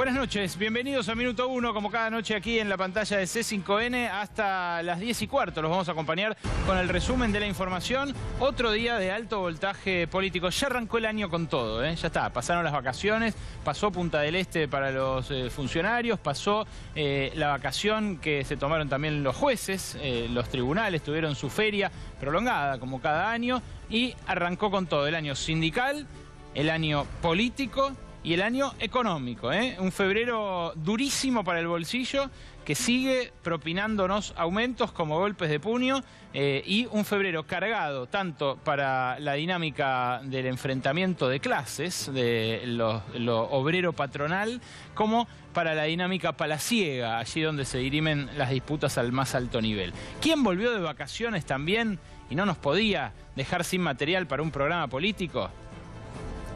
Buenas noches, bienvenidos a Minuto 1, como cada noche aquí en la pantalla de C5N hasta las 10:15. Los vamos a acompañar con el resumen de la información. Otro día de alto voltaje político. Ya arrancó el año con todo, ya está. Pasaron las vacaciones, pasó Punta del Este para los funcionarios, pasó la vacación que se tomaron también los jueces, los tribunales tuvieron su feria prolongada como cada año y arrancó con todo el año sindical, el año político y el año económico, un febrero durísimo para el bolsillo que sigue propinándonos aumentos como golpes de puño y un febrero cargado tanto para la dinámica del enfrentamiento de clases, de lo obrero patronal, como para la dinámica palaciega, allí donde se dirimen las disputas al más alto nivel. ¿Quién volvió de vacaciones también y no nos podía dejar sin material para un programa político?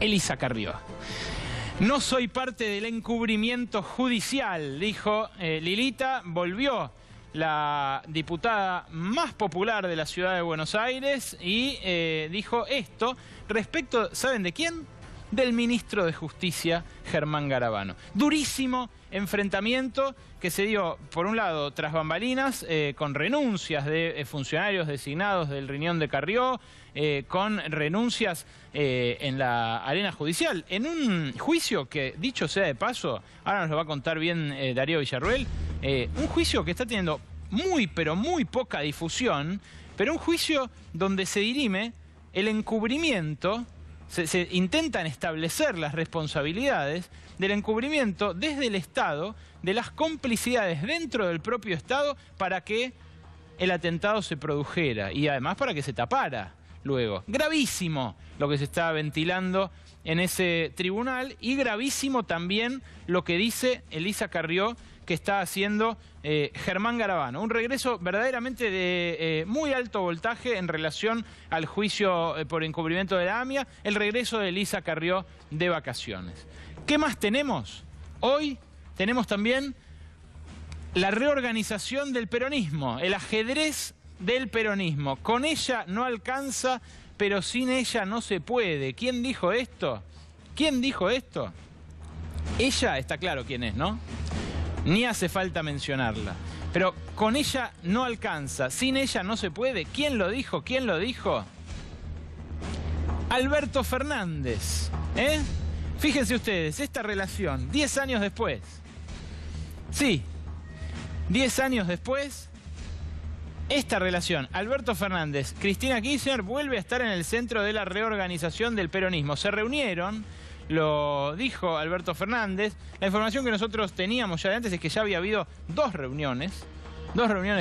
Elisa Carrió. No soy parte del encubrimiento judicial, dijo Lilita. Volvió la diputada más popular de la ciudad de Buenos Aires y dijo esto respecto, ¿saben de quién? Del ministro de Justicia, Germán Garabano. Durísimo enfrentamiento que se dio, por un lado, tras bambalinas, con renuncias de funcionarios designados del riñón de Carrió, con renuncias en la arena judicial, en un juicio que, dicho sea de paso, ahora nos lo va a contar bien Darío Villarruel, un juicio que está teniendo muy, pero muy poca difusión, pero un juicio donde se dirime el encubrimiento. Se intentan establecer las responsabilidades del encubrimiento desde el Estado, de las complicidades dentro del propio Estado para que el atentado se produjera y además para que se tapara luego. Gravísimo lo que se está ventilando en ese tribunal y gravísimo también lo que dice Elisa Carrió que está haciendo Germán Garabano. Un regreso verdaderamente de muy alto voltaje en relación al juicio por encubrimiento de la AMIA, el regreso de Elisa Carrió de vacaciones. ¿Qué más tenemos? Hoy tenemos también la reorganización del peronismo, el ajedrez del peronismo. Con ella no alcanza, pero sin ella no se puede. ¿Quién dijo esto? ¿Quién dijo esto? Ella, está claro quién es, ¿no? Ni hace falta mencionarla. Pero con ella no alcanza, sin ella no se puede. ¿Quién lo dijo? ¿Quién lo dijo? Alberto Fernández. Fíjense ustedes, esta relación, 10 años después. Sí, 10 años después, esta relación, Alberto Fernández, Cristina Kirchner, vuelve a estar en el centro de la reorganización del peronismo. Se reunieron. Lo dijo Alberto Fernández. La información que nosotros teníamos ya de antes es que ya había habido dos reuniones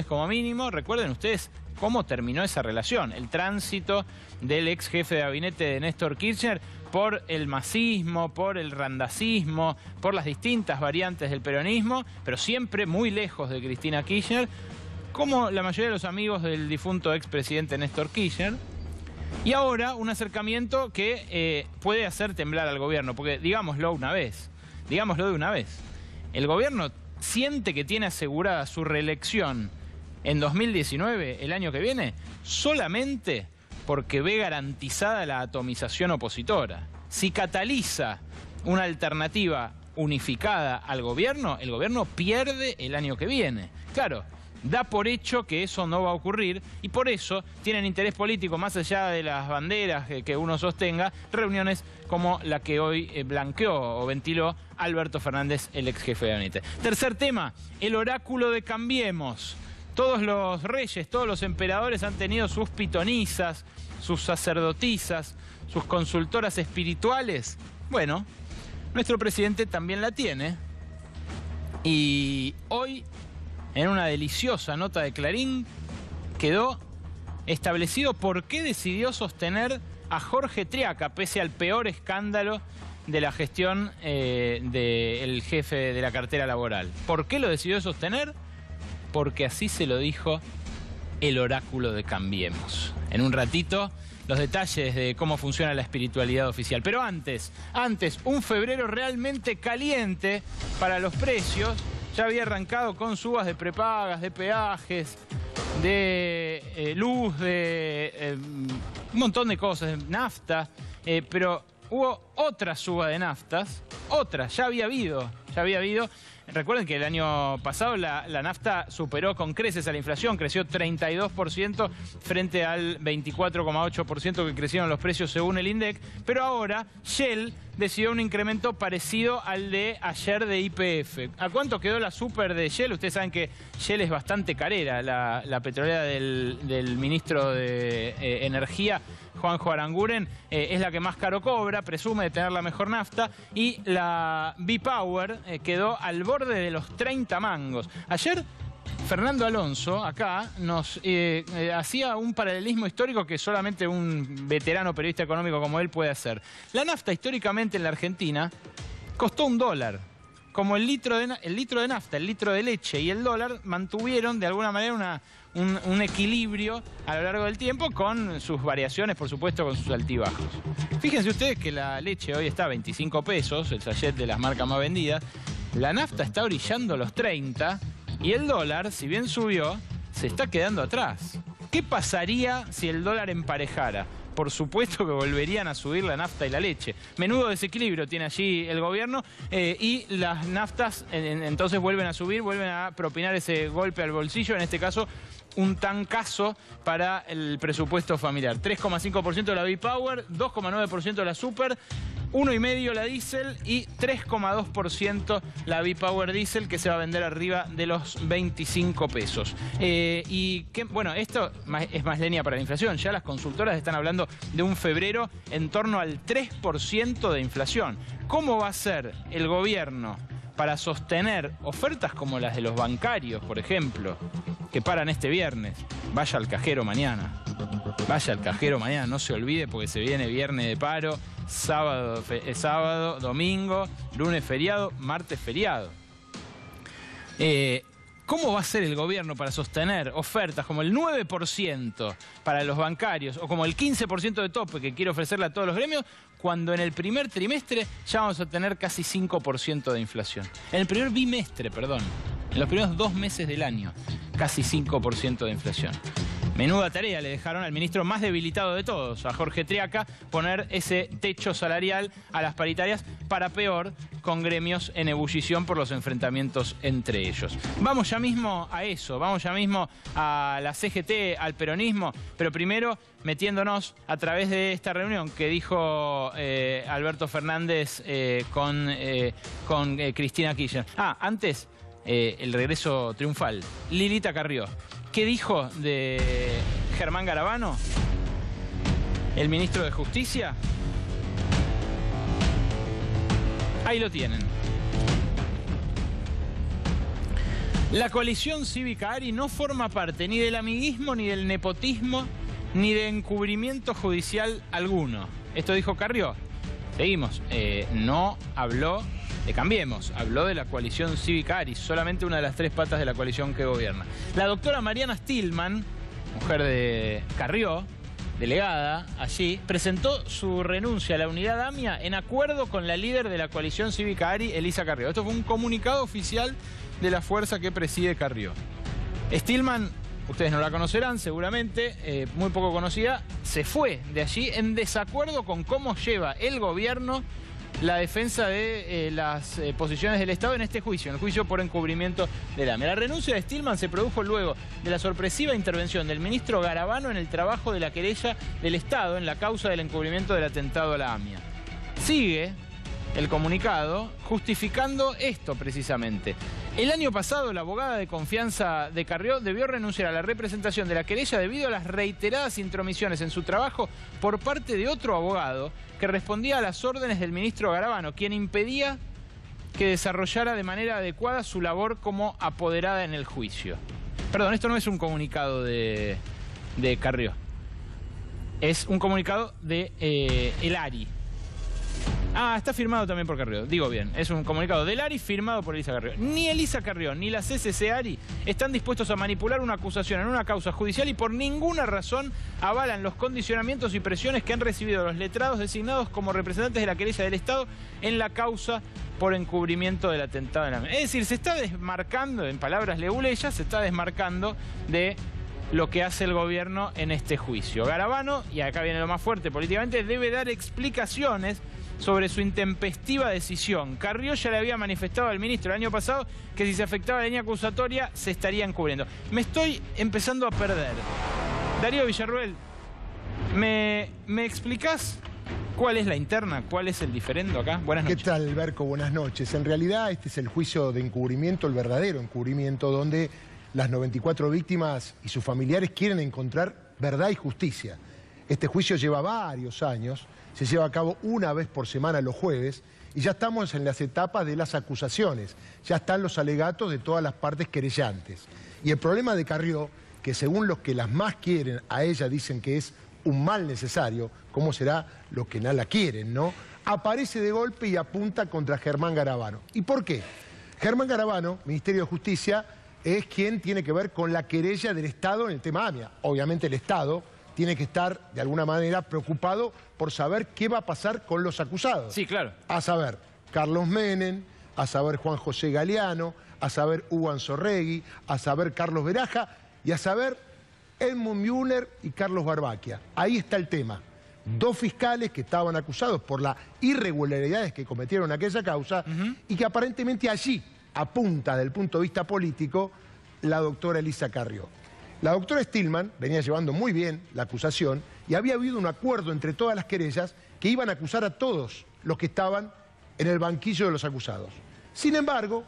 como mínimo. Recuerden ustedes cómo terminó esa relación, el tránsito del ex jefe de gabinete de Néstor Kirchner por el masismo, por el randacismo, por las distintas variantes del peronismo, pero siempre muy lejos de Cristina Kirchner, como la mayoría de los amigos del difunto expresidente Néstor Kirchner. Y ahora un acercamiento que puede hacer temblar al gobierno, porque digámoslo de una vez, el gobierno siente que tiene asegurada su reelección en 2019, el año que viene, solamente porque ve garantizada la atomización opositora. Si cataliza una alternativa unificada al gobierno, el gobierno pierde el año que viene. Claro, da por hecho que eso no va a ocurrir y por eso tienen interés político, más allá de las banderas que uno sostenga, reuniones como la que hoy blanqueó o ventiló Alberto Fernández, el ex jefe de gabinete. Tercer tema, el oráculo de Cambiemos. Todos los reyes, todos los emperadores han tenido sus pitonisas, sus sacerdotisas, sus consultoras espirituales. Bueno, nuestro presidente también la tiene y hoy, en una deliciosa nota de Clarín, quedó establecido por qué decidió sostener a Jorge Triaca, pese al peor escándalo de la gestión del jefe de la cartera laboral. ¿Por qué lo decidió sostener? Porque así se lo dijo el oráculo de Cambiemos. En un ratito, los detalles de cómo funciona la espiritualidad oficial. Pero antes, un febrero realmente caliente para los precios. Ya había arrancado con subas de prepagas, de peajes, de luz, de un montón de cosas, de nafta, pero hubo otra suba de naftas, ya había ya había habido. Recuerden que el año pasado la nafta superó con creces a la inflación, creció 32% frente al 24,8% que crecieron los precios según el INDEC, pero ahora Shell decidió un incremento parecido al de ayer de YPF. ¿A cuánto quedó la super de Shell? Ustedes saben que Shell es bastante carera, la petrolera del ministro de Energía, Juanjo Aranguren, es la que más caro cobra, presume de tener la mejor nafta, y la V-Power quedó al borde de los 30 mangos. Ayer Fernando Alonso acá nos hacía un paralelismo histórico que solamente un veterano periodista económico como él puede hacer. La nafta históricamente en la Argentina costó $1. Como el litro de nafta, el litro de leche y el dólar mantuvieron de alguna manera un equilibrio a lo largo del tiempo, con sus variaciones, por supuesto, con sus altibajos. Fíjense ustedes que la leche hoy está a 25 pesos, el sachet de las marcas más vendidas. La nafta está orillando los 30 y el dólar, si bien subió, se está quedando atrás. ¿Qué pasaría si el dólar emparejara? Por supuesto que volverían a subir la nafta y la leche. Menudo desequilibrio tiene allí el gobierno y las naftas entonces vuelven a subir, vuelven a propinar ese golpe al bolsillo, en este caso un tancazo para el presupuesto familiar. 3,5% de la V-Power, 2,9% de la Super, 1,5% la diésel y 3,2% la V-Power Diesel, que se va a vender arriba de los 25 pesos. Bueno, esto es más leña para la inflación. Ya las consultoras están hablando de un febrero en torno al 3% de inflación. ¿Cómo va a ser el gobierno para sostener ofertas como las de los bancarios, por ejemplo, que paran este viernes? Vaya al cajero mañana. Vaya al cajero mañana, no se olvide, porque se viene viernes de paro, sábado, domingo, lunes feriado, martes feriado. ¿Cómo va a ser el gobierno para sostener ofertas como el 9% para los bancarios o como el 15% de tope que quiere ofrecerle a todos los gremios, cuando en el primer trimestre ya vamos a tener casi 5% de inflación? En el primer bimestre, perdón, en los primeros 2 meses del año, casi 5% de inflación. Menuda tarea le dejaron al ministro más debilitado de todos, a Jorge Triaca, poner ese techo salarial a las paritarias, para peor, con gremios en ebullición por los enfrentamientos entre ellos. Vamos ya mismo a eso, vamos ya mismo a la CGT, al peronismo, pero primero metiéndonos a través de esta reunión que dijo Alberto Fernández con Cristina Kirchner. Antes, el regreso triunfal. Lilita Carrió. ¿Qué dijo de Germán Garabano, el ministro de Justicia? Ahí lo tienen. La coalición cívica ARI no forma parte ni del amiguismo, ni del nepotismo, ni de encubrimiento judicial alguno. Esto dijo Carrió. Seguimos. No habló de Cambiemos, habló de la coalición cívica ARI, solamente una de las 3 patas de la coalición que gobierna. La doctora Mariana Stillman, mujer de Carrió, delegada allí, presentó su renuncia a la unidad AMIA en acuerdo con la líder de la coalición cívica ARI, Elisa Carrió. Esto fue un comunicado oficial de la fuerza que preside Carrió. Stillman, ustedes no la conocerán seguramente, muy poco conocida, se fue de allí en desacuerdo con cómo lleva el gobierno la defensa de las posiciones del Estado en este juicio, en el juicio por encubrimiento del AMIA. La renuncia de Stillman se produjo luego de la sorpresiva intervención del ministro Garabano en el trabajo de la querella del Estado en la causa del encubrimiento del atentado a la AMIA. Sigue el comunicado justificando esto precisamente. El año pasado, la abogada de confianza de Carrió debió renunciar a la representación de la querella debido a las reiteradas intromisiones en su trabajo por parte de otro abogado que respondía a las órdenes del ministro Garabano, quien impedía que desarrollara de manera adecuada su labor como apoderada en el juicio. Perdón, esto no es un comunicado de Carrió. Es un comunicado de el ARI. Está firmado también por Carrió, digo bien, es un comunicado del ARI firmado por Elisa Carrió. Ni Elisa Carrió ni la CCC ARI están dispuestos a manipular una acusación en una causa judicial y por ninguna razón avalan los condicionamientos y presiones que han recibido los letrados designados como representantes de la querella del Estado en la causa por encubrimiento del atentado de la AMIA. Es decir, se está desmarcando, en palabras leguleyas, se está desmarcando de lo que hace el gobierno en este juicio. Garabano, y acá viene lo más fuerte políticamente, debe dar explicaciones sobre su intempestiva decisión. Carrió ya le había manifestado al ministro el año pasado que si se afectaba la línea acusatoria se estarían cubriendo. Me estoy empezando a perder. Darío Villarruel, ¿me explicás cuál es la interna? ¿Cuál es el diferendo acá? Buenas noches. ¿Qué tal, Berco? Buenas noches. En realidad este es el juicio de encubrimiento, el verdadero encubrimiento, donde las 94 víctimas y sus familiares quieren encontrar verdad y justicia. Este juicio lleva varios años, se lleva a cabo una vez por semana los jueves y ya estamos en las etapas de las acusaciones. Ya están los alegatos de todas las partes querellantes. Y el problema de Carrió, que según los que las más quieren a ella dicen que es un mal necesario, ¿cómo será los que no la quieren, no? Aparece de golpe y apunta contra Germán Garabano. ¿Y por qué? Germán Garabano, Ministerio de Justicia, es quien tiene que ver con la querella del Estado en el tema AMIA. Obviamente el Estado tiene que estar, de alguna manera, preocupado por saber qué va a pasar con los acusados. Sí, claro. A saber, Carlos Menem, a saber Juan José Galeano, a saber Hugo Anzorregui, a saber Carlos Veraja y a saber Edmund Müller y Carlos Barbaquia. Ahí está el tema. Dos fiscales que estaban acusados por las irregularidades que cometieron en aquella causa y que aparentemente allí apunta, desde el punto de vista político, la doctora Elisa Carrió. La doctora Stillman venía llevando muy bien la acusación y había habido un acuerdo entre todas las querellas que iban a acusar a todos los que estaban en el banquillo de los acusados. Sin embargo,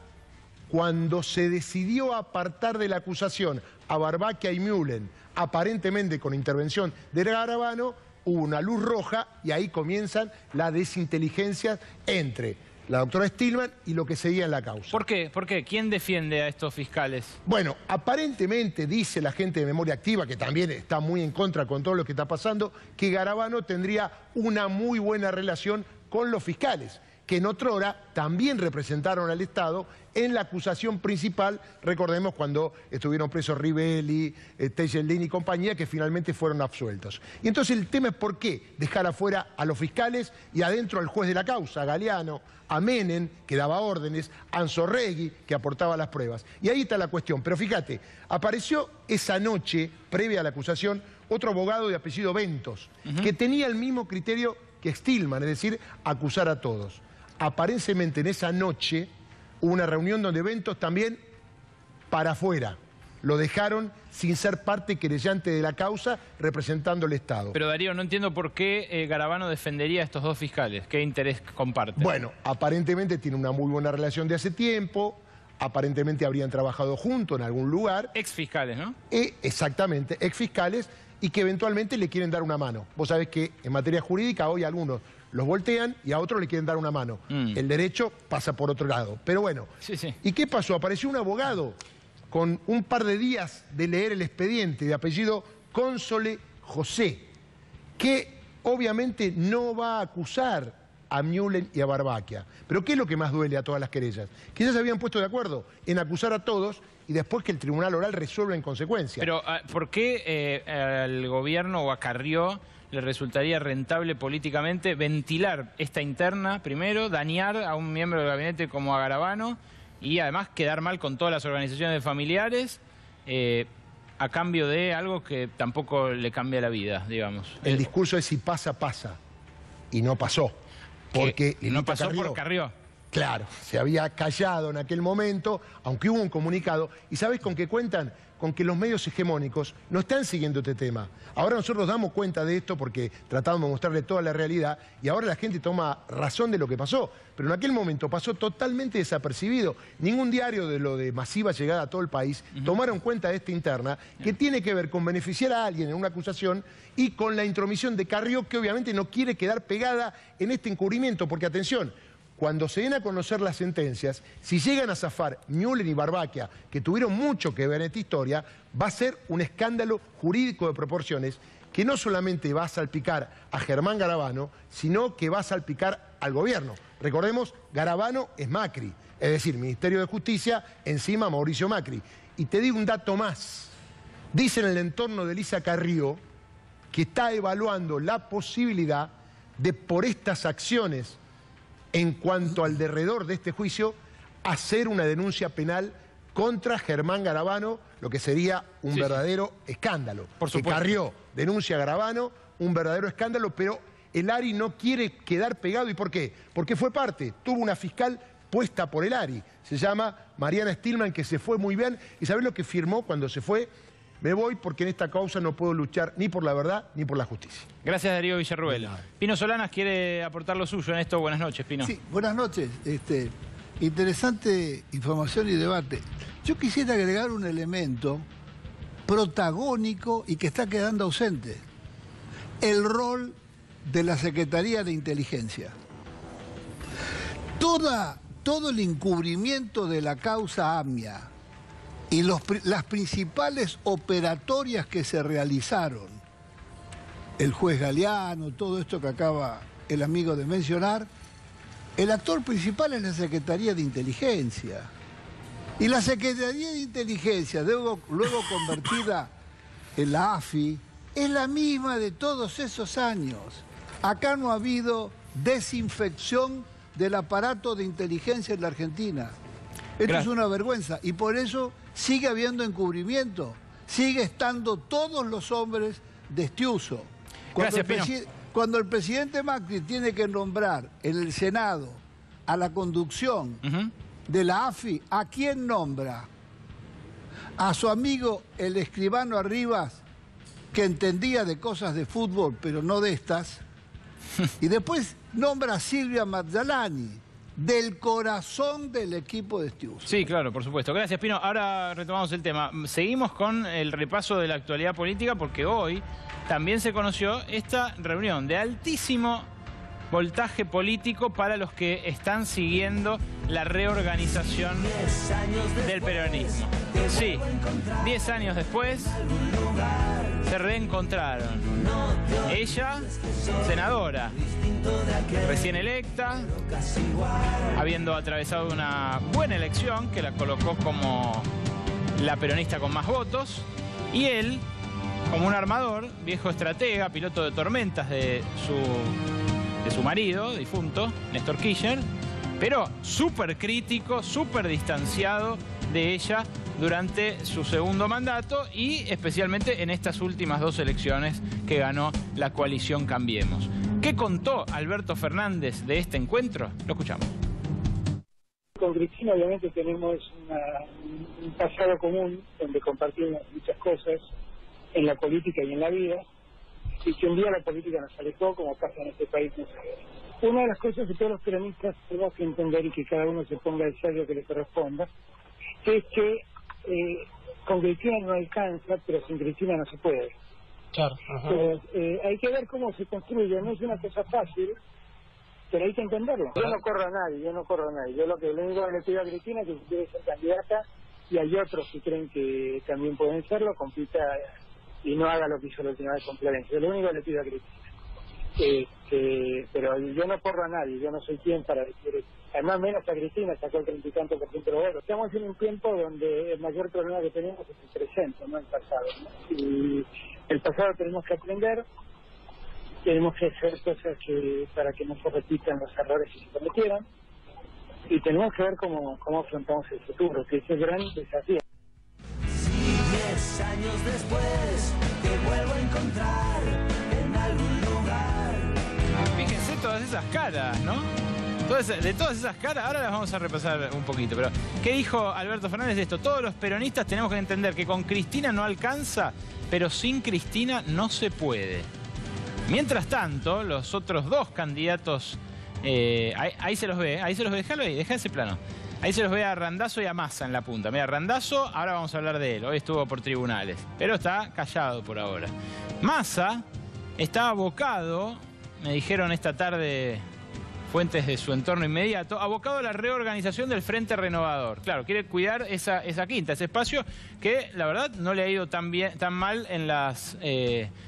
cuando se decidió apartar de la acusación a Barbaquia y Müller, aparentemente con intervención de Garabano, hubo una luz roja y ahí comienzan las desinteligencias entre la doctora Stillman y lo que seguía en la causa. ¿Por qué? ¿Por qué? ¿Quién defiende a estos fiscales? Bueno, aparentemente dice la gente de Memoria Activa, que también está muy en contra con todo lo que está pasando, que Garabano tendría una muy buena relación con los fiscales, que en otrora también representaron al Estado en la acusación principal, recordemos cuando estuvieron presos Rivelli, Tejelín y compañía, que finalmente fueron absueltos. Y entonces el tema es por qué dejar afuera a los fiscales y adentro al juez de la causa, a Galeano, a Menem, que daba órdenes, a Anzorregui, que aportaba las pruebas. Y ahí está la cuestión. Pero fíjate, apareció esa noche, previa a la acusación, otro abogado de apellido Ventos, que tenía el mismo criterio que Stillman, es decir, acusar a todos. Aparentemente en esa noche hubo una reunión donde Ventos también para afuera. Lo dejaron sin ser parte querellante de la causa, representando al Estado. Pero Darío, no entiendo por qué Garabano defendería a estos dos fiscales. ¿Qué interés comparten? Bueno, aparentemente tiene una muy buena relación de hace tiempo, aparentemente habrían trabajado juntos en algún lugar. Ex fiscales, ¿no? Exactamente, ex fiscales, y que eventualmente le quieren dar una mano. Vos sabés que en materia jurídica hoy algunos los voltean y a otros le quieren dar una mano. El derecho pasa por otro lado. Pero bueno, sí. ¿Y qué pasó? Apareció un abogado con un par de días de leer el expediente, de apellido Cónsole José, que obviamente no va a acusar a Müller y a Barbaquia. Pero ¿qué es lo que más duele a todas las querellas? Que ya se habían puesto de acuerdo en acusar a todos y después que el Tribunal Oral resuelva en consecuencia. Pero ¿por qué al gobierno o a Carrió le resultaría rentable políticamente ventilar esta interna primero, dañar a un miembro del gabinete como a Garabano y además quedar mal con todas las organizaciones de familiares a cambio de algo que tampoco le cambia la vida, digamos? El discurso es si pasa, pasa. Y no pasó. Porque no pasó por Carrió. Claro, se había callado en aquel momento, aunque hubo un comunicado. ¿Y sabés con qué cuentan? Con que los medios hegemónicos no están siguiendo este tema. Ahora nosotros damos cuenta de esto porque tratamos de mostrarle toda la realidad y ahora la gente toma razón de lo que pasó. Pero en aquel momento pasó totalmente desapercibido. Ningún diario de lo de masiva llegada a todo el país tomaron cuenta de esta interna que tiene que ver con beneficiar a alguien en una acusación y con la intromisión de Carrió, que obviamente no quiere quedar pegada en este encubrimiento. Porque atención, cuando se den a conocer las sentencias, si llegan a zafar Müller y Barbaquia, que tuvieron mucho que ver en esta historia, va a ser un escándalo jurídico de proporciones que no solamente va a salpicar a Germán Garabano, sino que va a salpicar al gobierno. Recordemos, Garabano es Macri, es decir, Ministerio de Justicia, encima Mauricio Macri. Y te digo un dato más. Dice en el entorno de Elisa Carrió que está evaluando la posibilidad de, por estas acciones, en cuanto al derredor de este juicio, hacer una denuncia penal contra Germán Garabano, lo que sería un verdadero escándalo. Por supuesto. Que Carrió denuncia a Garabano, un verdadero escándalo, pero el ARI no quiere quedar pegado. ¿Y por qué? Porque fue parte, tuvo una fiscal puesta por el ARI, se llama Mariana Stillman, que se fue muy bien. ¿Y sabés lo que firmó cuando se fue? Me voy porque en esta causa no puedo luchar ni por la verdad ni por la justicia. Gracias, Darío Villarruel. Pino Solanas quiere aportar lo suyo en esto. Buenas noches, Pino. Sí, buenas noches. Interesante información y debate. Yo quisiera agregar un elemento protagónico y que está quedando ausente. El rol de la Secretaría de Inteligencia. Todo el encubrimiento de la causa AMIA y las principales operatorias que se realizaron, el juez Galeano, todo esto que acaba el amigo de mencionar, el actor principal es la Secretaría de Inteligencia. Y la Secretaría de Inteligencia, luego convertida en la AFI, es la misma de todos esos años. Acá no ha habido desinfección del aparato de inteligencia en la Argentina. Esto es una vergüenza y por eso sigue habiendo encubrimiento. Sigue estando todos los hombres de Estiuso. Cuando el presidente Macri tiene que nombrar en el Senado a la conducción de la AFI, ¿a quién nombra? A su amigo el escribano Arribas, que entendía de cosas de fútbol, pero no de estas. Y después nombra a Silvia Mazzalani, del corazón del equipo de Estiuso. Sí, claro, por supuesto. Gracias, Pino. Ahora retomamos el tema. Seguimos con el repaso de la actualidad política porque hoy también se conoció esta reunión de altísimo voltaje político para los que están siguiendo la reorganización del peronismo. Sí, 10 años después se reencontraron. Ella, senadora, recién electa, habiendo atravesado una buena elección que la colocó como la peronista con más votos, y él, como un armador, viejo estratega, piloto de tormentas de su marido, difunto, Néstor Kirchner, pero súper crítico, súper distanciado de ella durante su segundo mandato y especialmente en estas últimas 2 elecciones que ganó la coalición Cambiemos. ¿Qué contó Alberto Fernández de este encuentro? Lo escuchamos. Con Cristina obviamente tenemos un pasado común donde compartimos muchas cosas en la política y en la vida, y que un día la política nos alejó, como pasa en este país. Una de las cosas que todos los peronistas tenemos que entender y que cada uno se ponga el sello que le corresponda, es que con Cristina no alcanza, pero sin Cristina no se puede. Claro. Hay que ver cómo se construye, no es una cosa fácil, pero hay que entenderlo. Yo no corro a nadie. Yo lo único que le pido a Cristina es que si quiere ser candidata, y hay otros que creen que también pueden serlo, compita y no haga lo que hizo la última vez con Florencia. Lo único que le pido a Cristina. Pero yo no corro a nadie, yo no soy quien para decir, además menos a Cristina, sacó el 30 y tanto % de votos. Estamos en un tiempo donde el mayor problema que tenemos es el presente, no el pasado, ¿no? Y el pasado tenemos que aprender, tenemos que hacer cosas para que no se repitan los errores que se cometieran, y tenemos que ver cómo afrontamos el futuro, que es el gran desafío. 10 años después te vuelvo a encontrar en algún lugar. Fíjense todas esas caras, ¿no? De todas esas caras, ahora las vamos a repasar un poquito, pero ¿qué dijo Alberto Fernández de esto? Todos los peronistas tenemos que entender que con Cristina no alcanza, pero sin Cristina no se puede. Mientras tanto, los otros 2 candidatos, ahí se los ve, déjalo ahí, deja ese plano. Ahí se los ve a Randazzo y a Massa en la punta. Mira, Randazzo, ahora vamos a hablar de él. Hoy estuvo por tribunales, pero está callado por ahora. Massa está abocado, me dijeron esta tarde fuentes de su entorno inmediato, abocado a la reorganización del Frente Renovador. Claro, quiere cuidar esa quinta, ese espacio que la verdad no le ha ido tan mal en las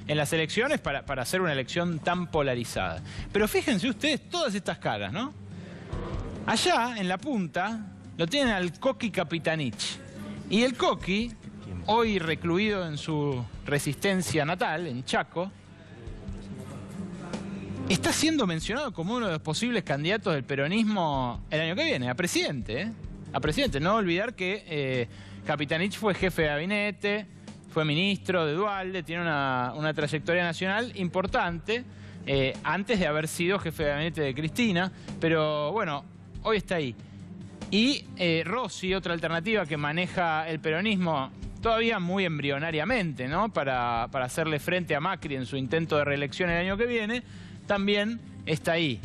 elecciones para hacer una elección tan polarizada. Pero fíjense ustedes todas estas caras, ¿no? Allá, en la punta, lo tienen al Coqui Capitanich. Y el Coqui, hoy recluido en su resistencia natal, en Chaco, está siendo mencionado como uno de los posibles candidatos del peronismo el año que viene, a presidente, ¿eh? a presidente. No olvidar que Capitanich fue jefe de gabinete, fue ministro de Duhalde, tiene una trayectoria nacional importante, antes de haber sido jefe de gabinete de Cristina, pero bueno, hoy está ahí. Y Rossi, otra alternativa que maneja el peronismo todavía muy embrionariamente, ¿no? Para hacerle frente a Macri en su intento de reelección el año que viene, también está ahí.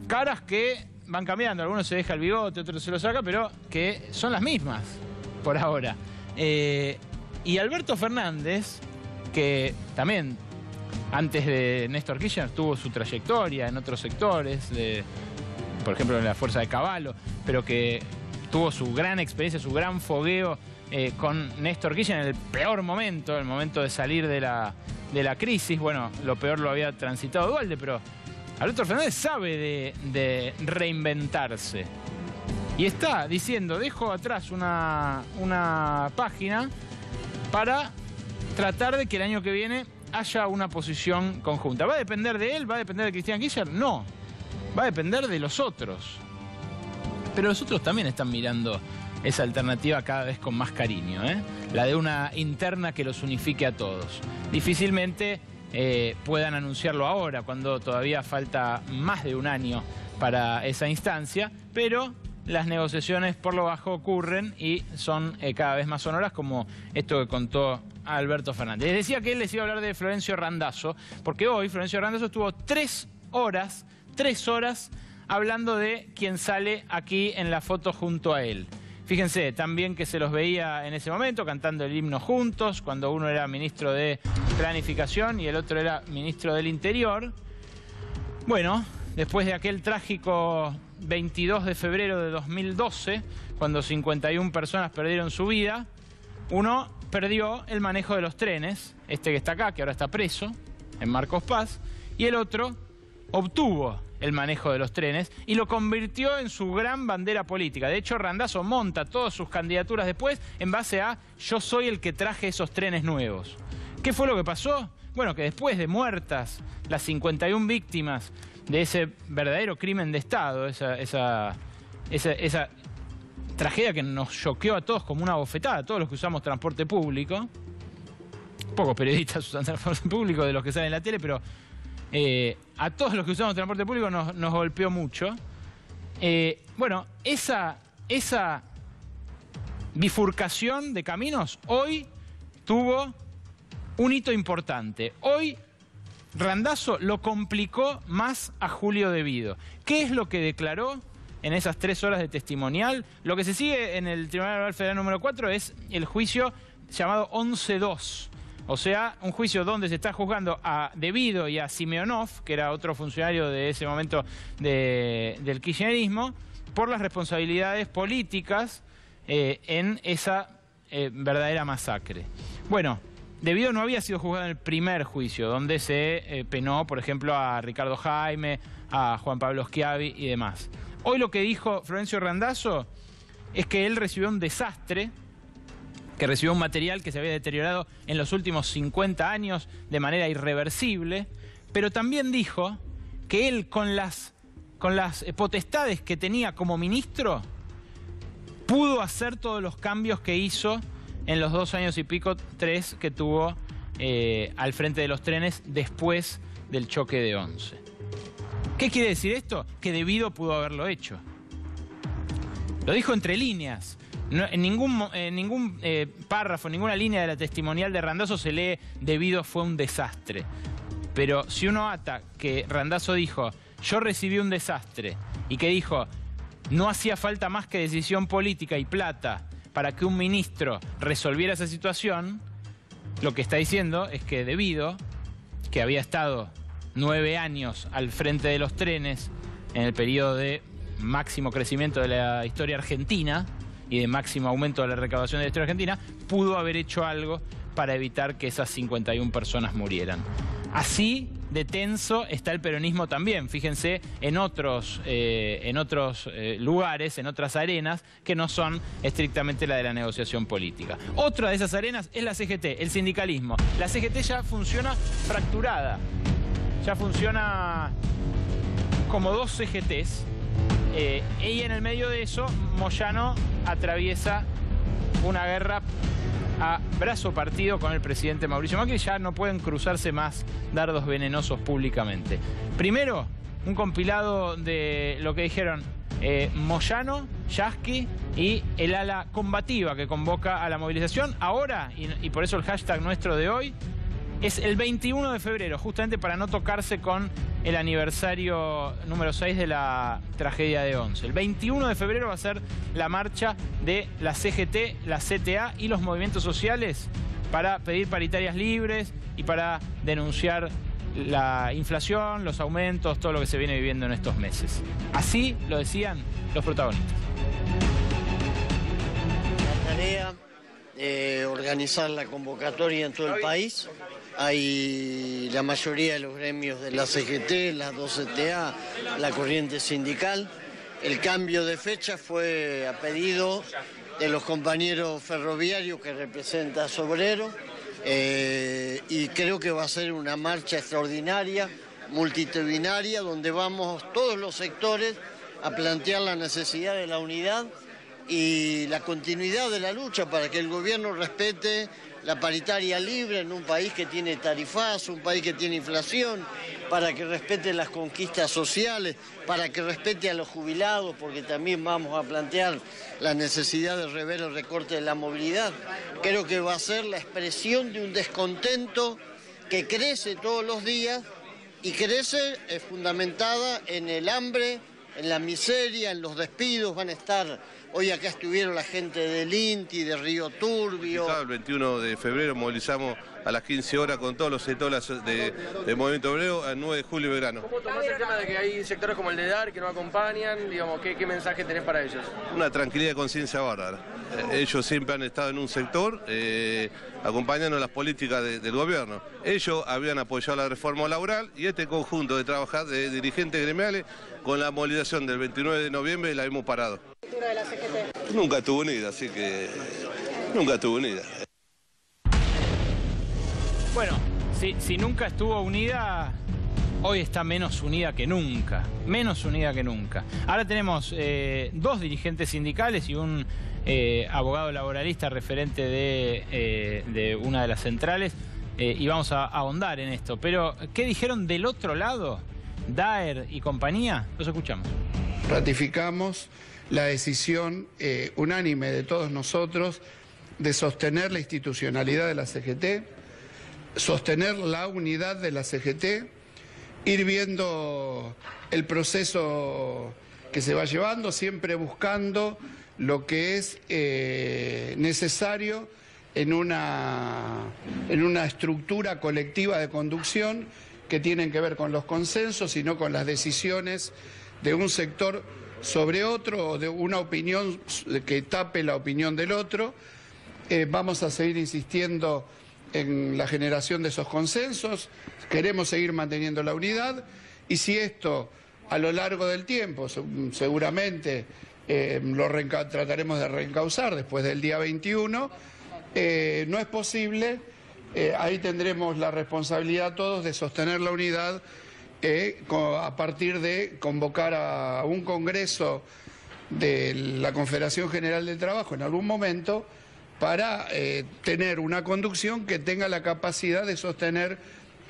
Caras que van cambiando, algunos se deja el bigote, otros se lo saca, pero que son las mismas por ahora. Y Alberto Fernández, que también antes de Néstor Kirchner tuvo su trayectoria en otros sectores, por ejemplo en la Fuerza de Caballo, pero que tuvo su gran experiencia, su gran fogueo con Néstor Kirchner en el peor momento, el momento de salir de la crisis. Bueno, lo peor lo había transitado Duhalde, pero Alberto Fernández sabe de reinventarse. Y está diciendo, dejo atrás una página para tratar de que el año que viene haya una posición conjunta. ¿Va a depender de él? ¿Va a depender de Cristina Kirchner? No. Va a depender de los otros. Pero los otros también están mirando esa alternativa cada vez con más cariño, ¿eh? La de una interna que los unifique a todos. Difícilmente puedan anunciarlo ahora, cuando todavía falta más de un año para esa instancia, pero las negociaciones por lo bajo ocurren y son cada vez más sonoras, como esto que contó Alberto Fernández. Les decía que él les iba a hablar de Florencio Randazzo, porque hoy Florencio Randazzo estuvo 3 horas hablando de quien sale aquí en la foto junto a él. Fíjense, también que se los veía en ese momento cantando el himno juntos, cuando uno era ministro de Planificación y el otro era ministro del Interior. Bueno, después de aquel trágico 22 de febrero de 2012, cuando 51 personas perdieron su vida, uno perdió el manejo de los trenes, este que está acá, que ahora está preso, en Marcos Paz, y el otro obtuvo el manejo de los trenes y lo convirtió en su gran bandera política. De hecho, Randazzo monta todas sus candidaturas después en base a yo soy el que traje esos trenes nuevos. ¿Qué fue lo que pasó? Bueno, que después de muertas las 51 víctimas de ese verdadero crimen de Estado, esa tragedia que nos choqueó a todos como una bofetada, a todos los que usamos transporte público, pocos periodistas usan transporte público de los que salen en la tele, pero a todos los que usamos transporte público nos golpeó mucho. Bueno, esa bifurcación de caminos hoy tuvo un hito importante. Hoy Randazzo lo complicó más a Julio De Vido. ¿Qué es lo que declaró en esas 3 horas de testimonial? Lo que se sigue en el Tribunal Oral Federal número 4 es el juicio llamado 11-2. O sea, un juicio donde se está juzgando a De Vido y a Simeonov, que era otro funcionario de ese momento del kirchnerismo, por las responsabilidades políticas en esa verdadera masacre. Bueno, De Vido no había sido juzgado en el primer juicio, donde se penó, por ejemplo, a Ricardo Jaime, a Juan Pablo Schiavi y demás. Hoy lo que dijo Florencio Randazzo es que él recibió un desastre, que recibió un material que se había deteriorado en los últimos 50 años de manera irreversible, pero también dijo que él con las potestades que tenía como ministro pudo hacer todos los cambios que hizo en los 2 años y pico, 3 que tuvo al frente de los trenes después del choque de 11. ¿Qué quiere decir esto? Que De Vido pudo haberlo hecho. Lo dijo entre líneas. No, en ningún párrafo, en ninguna línea de la testimonial de Randazzo se lee De Vido fue un desastre. Pero si uno ata que Randazzo dijo yo recibí un desastre y que dijo no hacía falta más que decisión política y plata para que un ministro resolviera esa situación, lo que está diciendo es que De Vido, que había estado 9 años al frente de los trenes en el periodo de máximo crecimiento de la historia argentina y de máximo aumento de la recaudación de la historia argentina, pudo haber hecho algo para evitar que esas 51 personas murieran. Así de tenso está el peronismo también, fíjense, en otros lugares, en otras arenas que no son estrictamente la de la negociación política. Otra de esas arenas es la CGT, el sindicalismo. La CGT ya funciona fracturada, ya funciona como 2 CGTs. Y en el medio de eso, Moyano atraviesa una guerra a brazo partido con el presidente Mauricio Macri. Ya no pueden cruzarse más dardos venenosos públicamente. Primero, un compilado de lo que dijeron Moyano, Yasky y el ala combativa que convoca a la movilización. Ahora, y por eso el hashtag nuestro de hoy, es el 21 de febrero, justamente para no tocarse con el aniversario número 6 de la tragedia de Once. El 21 de febrero va a ser la marcha de la CGT, la CTA y los movimientos sociales para pedir paritarias libres y para denunciar la inflación, los aumentos, todo lo que se viene viviendo en estos meses. Así lo decían los protagonistas. La tarea de organizar la convocatoria en todo el país. Hay la mayoría de los gremios de la CGT, las 2 CTA, la corriente sindical. El cambio de fecha fue a pedido de los compañeros ferroviarios que representa Sobrero. Y creo que va a ser una marcha extraordinaria, multitudinaria, donde vamos todos los sectores a plantear la necesidad de la unidad y la continuidad de la lucha para que el gobierno respete la paritaria libre en un país que tiene tarifazo, un país que tiene inflación, para que respete las conquistas sociales, para que respete a los jubilados, porque también vamos a plantear la necesidad de rever el recorte de la movilidad. Creo que va a ser la expresión de un descontento que crece todos los días y crece fundamentada en el hambre, en la miseria, en los despidos. Van a estar, hoy acá estuvieron la gente del INTI, de Río Turbio. El 21 de febrero movilizamos a las 15 horas con todos los sectores de Movimiento Obrero al 9 de julio y verano. ¿Cómo tomás el tema de que hay sectores como el de DAR que no acompañan? Digamos, ¿qué mensaje tenés para ellos? Una tranquilidad de conciencia bárbara. Ellos siempre han estado en un sector acompañando las políticas del gobierno. Ellos habían apoyado la reforma laboral y este conjunto de trabajadores, de dirigentes gremiales, con la movilización del 29 de noviembre la hemos parado. De la CGT. Nunca estuvo unida, así que nunca estuvo unida. Bueno, si nunca estuvo unida, hoy está menos unida que nunca. Menos unida que nunca. Ahora tenemos 2 dirigentes sindicales y un abogado laboralista referente de una de las centrales. Y vamos a ahondar en esto. Pero, ¿qué dijeron del otro lado? Daer y compañía. Los escuchamos. Ratificamos la decisión unánime de todos nosotros de sostener la institucionalidad de la CGT, sostener la unidad de la CGT, ir viendo el proceso que se va llevando, siempre buscando lo que es necesario en una estructura colectiva de conducción que tienen que ver con los consensos y no con las decisiones de un sector sobre otro o de una opinión que tape la opinión del otro. Vamos a seguir insistiendo en la generación de esos consensos, queremos seguir manteniendo la unidad y si esto a lo largo del tiempo seguramente trataremos de reencauzar después del día 21, no es posible, ahí tendremos la responsabilidad todos de sostener la unidad a partir de convocar a un congreso de la Confederación General del Trabajo en algún momento para tener una conducción que tenga la capacidad de sostener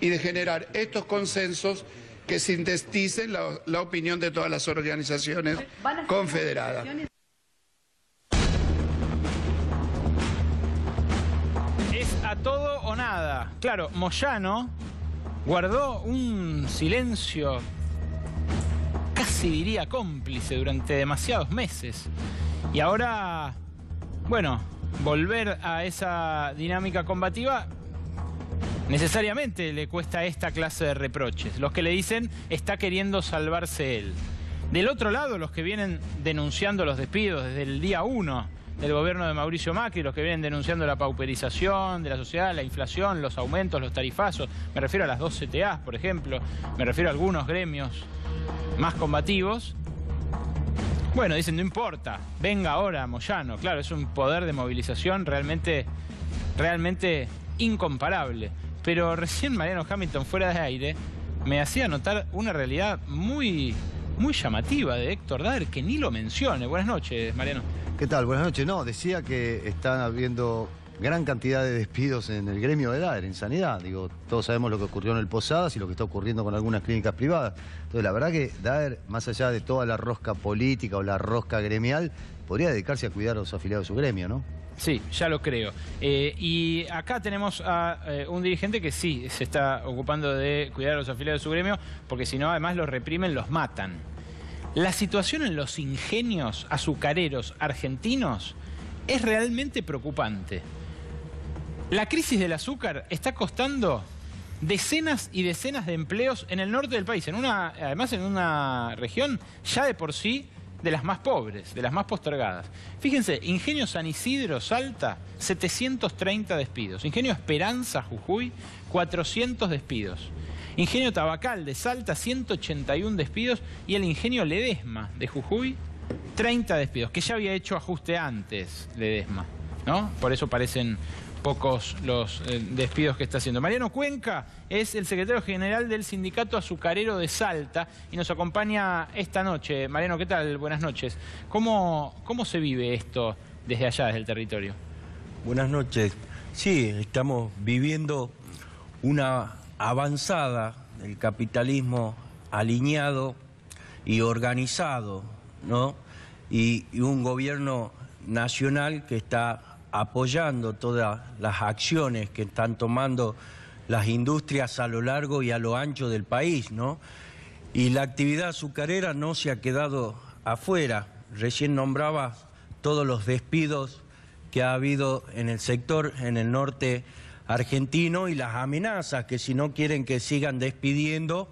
y de generar estos consensos que sinteticen la opinión de todas las organizaciones confederadas. Es a todo o nada. Claro, Moyano guardó un silencio, casi diría cómplice, durante demasiados meses. Y ahora, bueno, volver a esa dinámica combativa necesariamente le cuesta esta clase de reproches. Los que le dicen está queriendo salvarse él. Del otro lado, los que vienen denunciando los despidos desde el día 1 del gobierno de Mauricio Macri, los que vienen denunciando la pauperización de la sociedad, la inflación, los aumentos, los tarifazos. Me refiero a las 2 CTAs, por ejemplo. Me refiero a algunos gremios más combativos. Bueno, dicen, no importa, venga ahora Moyano. Claro, es un poder de movilización realmente incomparable. Pero recién Mariano Hamilton, fuera de aire, me hacía notar una realidad muy muy llamativa de Héctor Daer, que ni lo mencione. Buenas noches, Mariano. ¿Qué tal? Buenas noches. No, decía que están habiendo gran cantidad de despidos en el gremio de Daer, en sanidad. Digo, todos sabemos lo que ocurrió en el Posadas y lo que está ocurriendo con algunas clínicas privadas. Entonces, la verdad que Daer, más allá de toda la rosca política o la rosca gremial, podría dedicarse a cuidar a los afiliados de su gremio, ¿no? Sí, ya lo creo. Y acá tenemos a un dirigente que sí se está ocupando de cuidar a los afiliados de su gremio, porque si no, además los reprimen, los matan. La situación en los ingenios azucareros argentinos es realmente preocupante. La crisis del azúcar está costando decenas y decenas de empleos en el norte del país, además en una región ya de por sí de las más pobres, de las más postergadas. Fíjense, Ingenio San Isidro, Salta, 730 despidos. Ingenio Esperanza, Jujuy, 400 despidos. Ingenio Tabacal de Salta, 181 despidos. Y el Ingenio Ledesma de Jujuy, 30 despidos, que ya había hecho ajuste antes Ledesma, ¿no? Por eso parecen pocos los despidos que está haciendo. Mariano Cuenca es el secretario general del Sindicato Azucarero de Salta y nos acompaña esta noche. Mariano, ¿qué tal? Buenas noches. ¿Cómo se vive esto desde allá, desde el territorio? Buenas noches. Sí, estamos viviendo una avanzada del capitalismo alineado y organizado, ¿no? Y un gobierno nacional que está apoyando todas las acciones que están tomando las industrias a lo largo y a lo ancho del país, ¿no? Y la actividad azucarera no se ha quedado afuera. Recién nombraba todos los despidos que ha habido en el sector, en el norte argentino, y las amenazas que si no quieren que sigan despidiendo,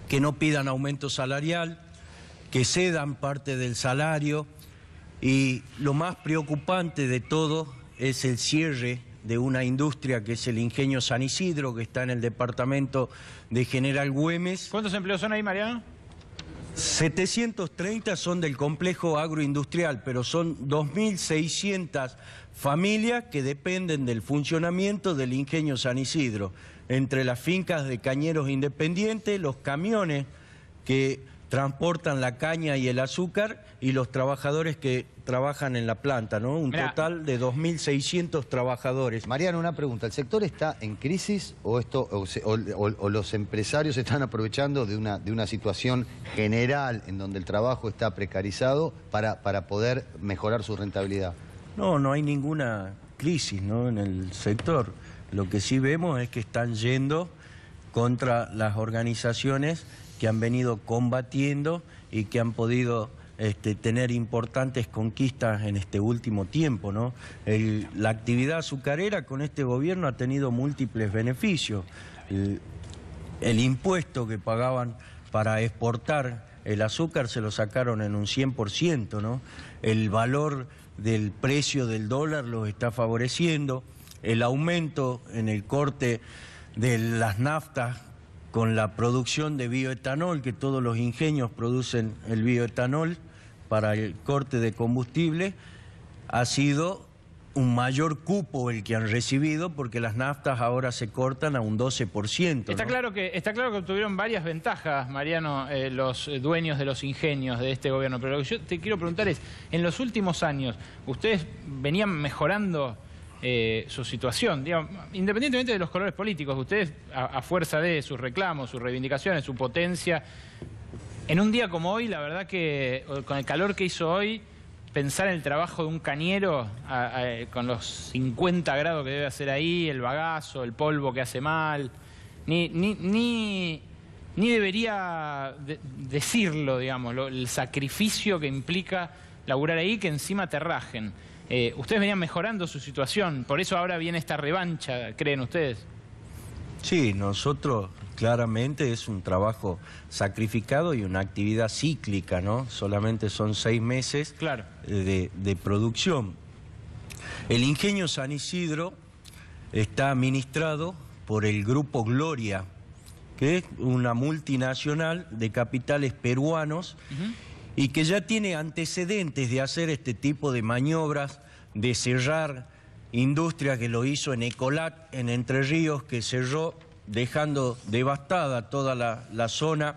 que no pidan aumento salarial, que cedan parte del salario. Y lo más preocupante de todo es el cierre de una industria que es el Ingenio San Isidro, que está en el departamento de General Güemes. ¿Cuántos empleos son ahí, Mariano? 730 son del complejo agroindustrial, pero son 2.600 familias que dependen del funcionamiento del Ingenio San Isidro. Entre las fincas de cañeros independientes, los camiones que transportan la caña y el azúcar y los trabajadores que trabajan en la planta, ¿no? Un total de 2.600 trabajadores. Mariano, una pregunta. ¿El sector está en crisis o los empresarios están aprovechando de una situación general en donde el trabajo está precarizado para poder mejorar su rentabilidad? No hay ninguna crisis, ¿no?, en el sector. Lo que sí vemos es que están yendo contra las organizaciones que han venido combatiendo y que han podido tener importantes conquistas en este último tiempo, ¿no? La actividad azucarera con este gobierno ha tenido múltiples beneficios. El impuesto que pagaban para exportar el azúcar se lo sacaron en un 100%, ¿no? El valor del precio del dólar los está favoreciendo. El aumento en el corte de las naftas con la producción de bioetanol, que todos los ingenios producen el bioetanol para el corte de combustible, ha sido un mayor cupo el que han recibido, porque las naftas ahora se cortan a un 12%. Está claro que obtuvieron varias ventajas, Mariano, los dueños de los ingenios de este gobierno, pero lo que yo te quiero preguntar es, en los últimos años, ¿ustedes venían mejorando su situación, digamos, independientemente de los colores políticos? Ustedes, a fuerza de sus reclamos, sus reivindicaciones, su potencia, en un día como hoy, la verdad que con el calor que hizo hoy, pensar en el trabajo de un cañero con los 50 grados que debe hacer ahí, el bagazo, el polvo que hace mal, ni debería decirlo, digamos, el sacrificio que implica laburar ahí, que encima te rajen. Ustedes venían mejorando su situación, por eso ahora viene esta revancha, ¿creen ustedes? Sí, nosotros claramente es un trabajo sacrificado y una actividad cíclica, ¿no? Solamente son 6 meses de producción. El Ingenio San Isidro está administrado por el Grupo Gloria, que es una multinacional de capitales peruanos, y que ya tiene antecedentes de hacer este tipo de maniobras, de cerrar industria, que lo hizo en Ecolat, en Entre Ríos, que cerró dejando devastada toda la zona,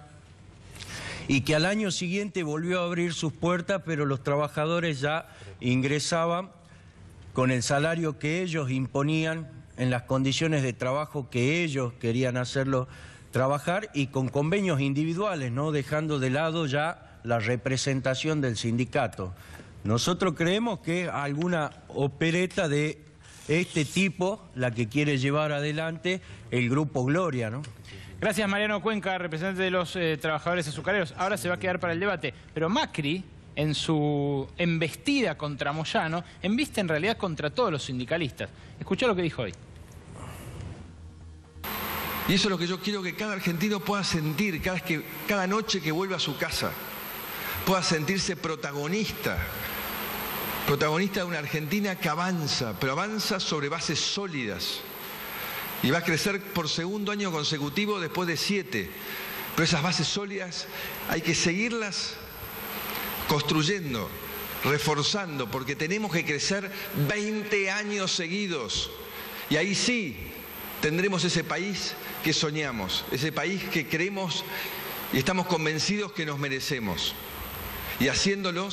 y que al año siguiente volvió a abrir sus puertas, pero los trabajadores ya ingresaban con el salario que ellos imponían, en las condiciones de trabajo que ellos querían hacerlo trabajar y con convenios individuales, no dejando de lado ya la representación del sindicato. Nosotros creemos que alguna opereta de este tipo, la que quiere llevar adelante el Grupo Gloria, ¿no? Gracias, Mariano Cuenca, representante de los trabajadores azucareros. Ahora se va a quedar para el debate, pero Macri, en su embestida contra Moyano, embiste en realidad contra todos los sindicalistas. Escuchá lo que dijo hoy. Y eso es lo que yo quiero que cada argentino pueda sentir cada noche que vuelva a su casa. Pueda sentirse protagonista de una Argentina que avanza, pero avanza sobre bases sólidas. Y va a crecer por segundo año consecutivo después de 7. Pero esas bases sólidas hay que seguirlas construyendo, reforzando, porque tenemos que crecer 20 años seguidos. Y ahí sí tendremos ese país que soñamos, ese país que creemos y estamos convencidos que nos merecemos. Y haciéndolo